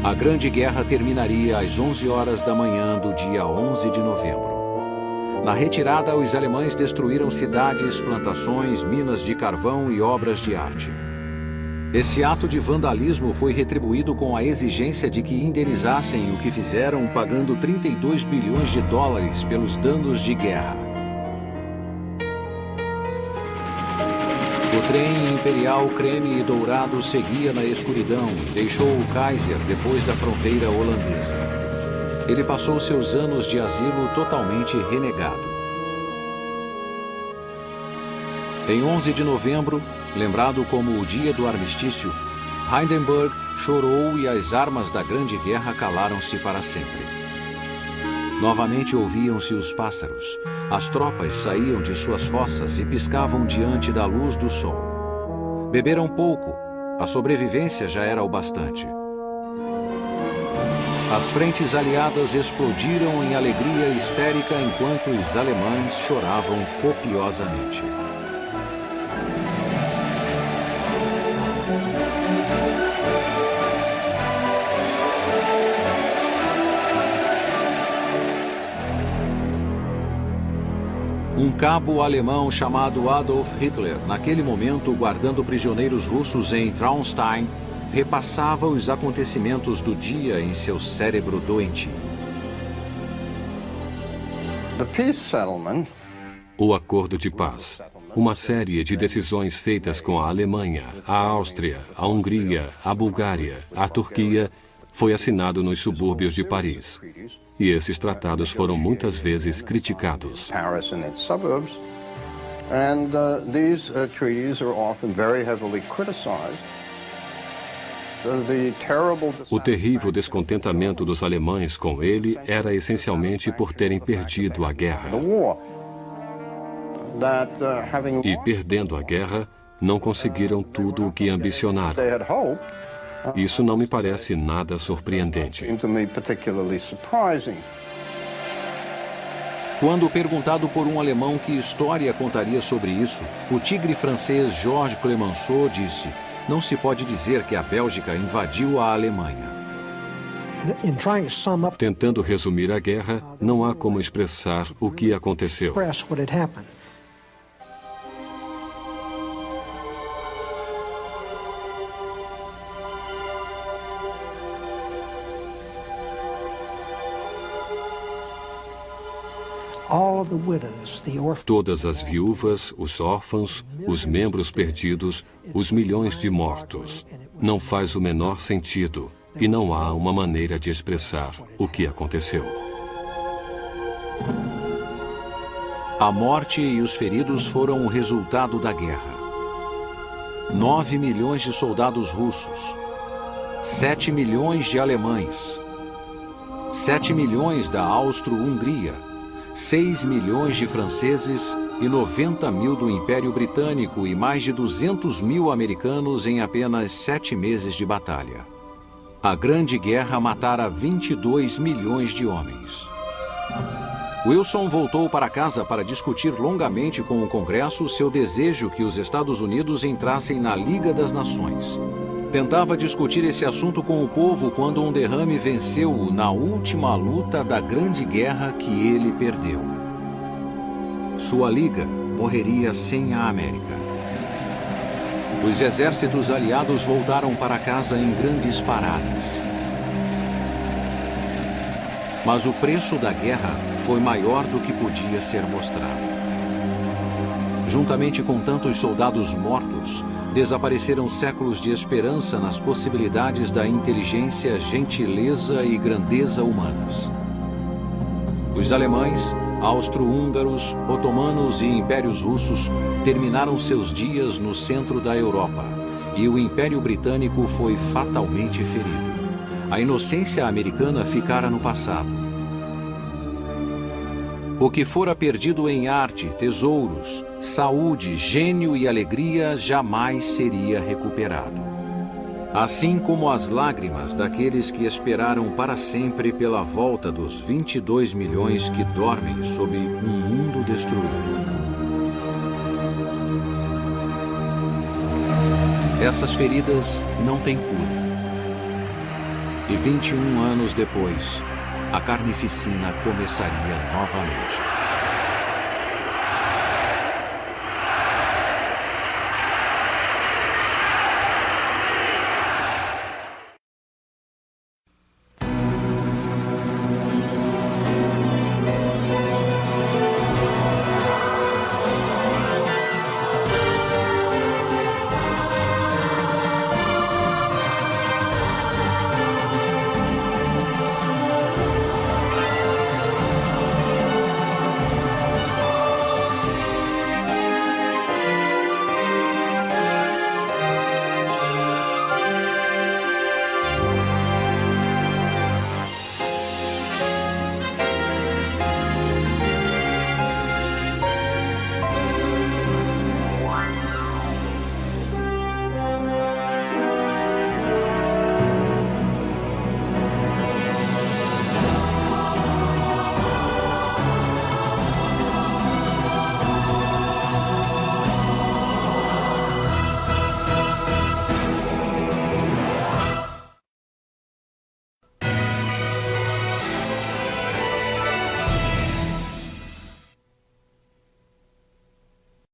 A Grande Guerra terminaria às 11 horas da manhã do dia 11 de novembro. Na retirada, os alemães destruíram cidades, plantações, minas de carvão e obras de arte. Esse ato de vandalismo foi retribuído com a exigência de que indenizassem o que fizeram, pagando 32 bilhões de dólares pelos danos de guerra. O trem imperial creme e dourado seguia na escuridão e deixou o Kaiser depois da fronteira holandesa. Ele passou seus anos de asilo totalmente renegado. Em 11 de novembro, lembrado como o dia do armistício, Hindenburg chorou e as armas da Grande Guerra calaram-se para sempre. Novamente ouviam-se os pássaros. As tropas saíam de suas fossas e piscavam diante da luz do sol. Beberam pouco. A sobrevivência já era o bastante. As frentes aliadas explodiram em alegria histérica enquanto os alemães choravam copiosamente. Um cabo alemão chamado Adolf Hitler, naquele momento guardando prisioneiros russos em Traunstein, repassava os acontecimentos do dia em seu cérebro doentio. O Acordo de Paz. Uma série de decisões feitas com a Alemanha, a Áustria, a Hungria, a Bulgária, a Turquia, foi assinado nos subúrbios de Paris. E esses tratados foram muitas vezes criticados. O terrível descontentamento dos alemães com ele era essencialmente por terem perdido a guerra. E perdendo a guerra, não conseguiram tudo o que ambicionaram. Isso não me parece nada surpreendente. Quando perguntado por um alemão que história contaria sobre isso, o tigre francês Georges Clemenceau disse: "Não se pode dizer que a Bélgica invadiu a Alemanha." In trying to sum up, Tentando resumir a guerra, não há como expressar o que aconteceu. express what had happened. All of the widows, the orphans, Todas as viúvas, os órfãos, os membros perdidos, os milhões de mortos. Não faz o menor sentido e não há uma maneira de expressar o que aconteceu. A morte e os feridos foram o resultado da guerra. 9 milhões de soldados russos, 7 milhões de alemães, 7 milhões da Austro-Hungria, 6 milhões de franceses e 90 mil do Império Britânico e mais de 200 mil americanos em apenas 7 meses de batalha. A Grande Guerra matara 22 milhões de homens. Wilson voltou para casa para discutir longamente com o Congresso seu desejo que os Estados Unidos entrassem na Liga das Nações. Tentava discutir esse assunto com o povo quando um derrame venceu-o na última luta da Grande Guerra que ele perdeu. Sua liga morreria sem a América. Os exércitos aliados voltaram para casa em grandes paradas. Mas o preço da guerra foi maior do que podia ser mostrado. Juntamente com tantos soldados mortos, desapareceram séculos de esperança nas possibilidades da inteligência, gentileza e grandeza humanas. Os alemães, austro-húngaros, otomanos e impérios russos terminaram seus dias no centro da Europa, e o Império Britânico foi fatalmente ferido. A inocência americana ficara no passado. O que fora perdido em arte, tesouros, saúde, gênio e alegria jamais seria recuperado. Assim como as lágrimas daqueles que esperaram para sempre pela volta dos 22 milhões que dormem sob um mundo destruído. Essas feridas não têm cura. E 21 anos depois, a carnificina começaria novamente.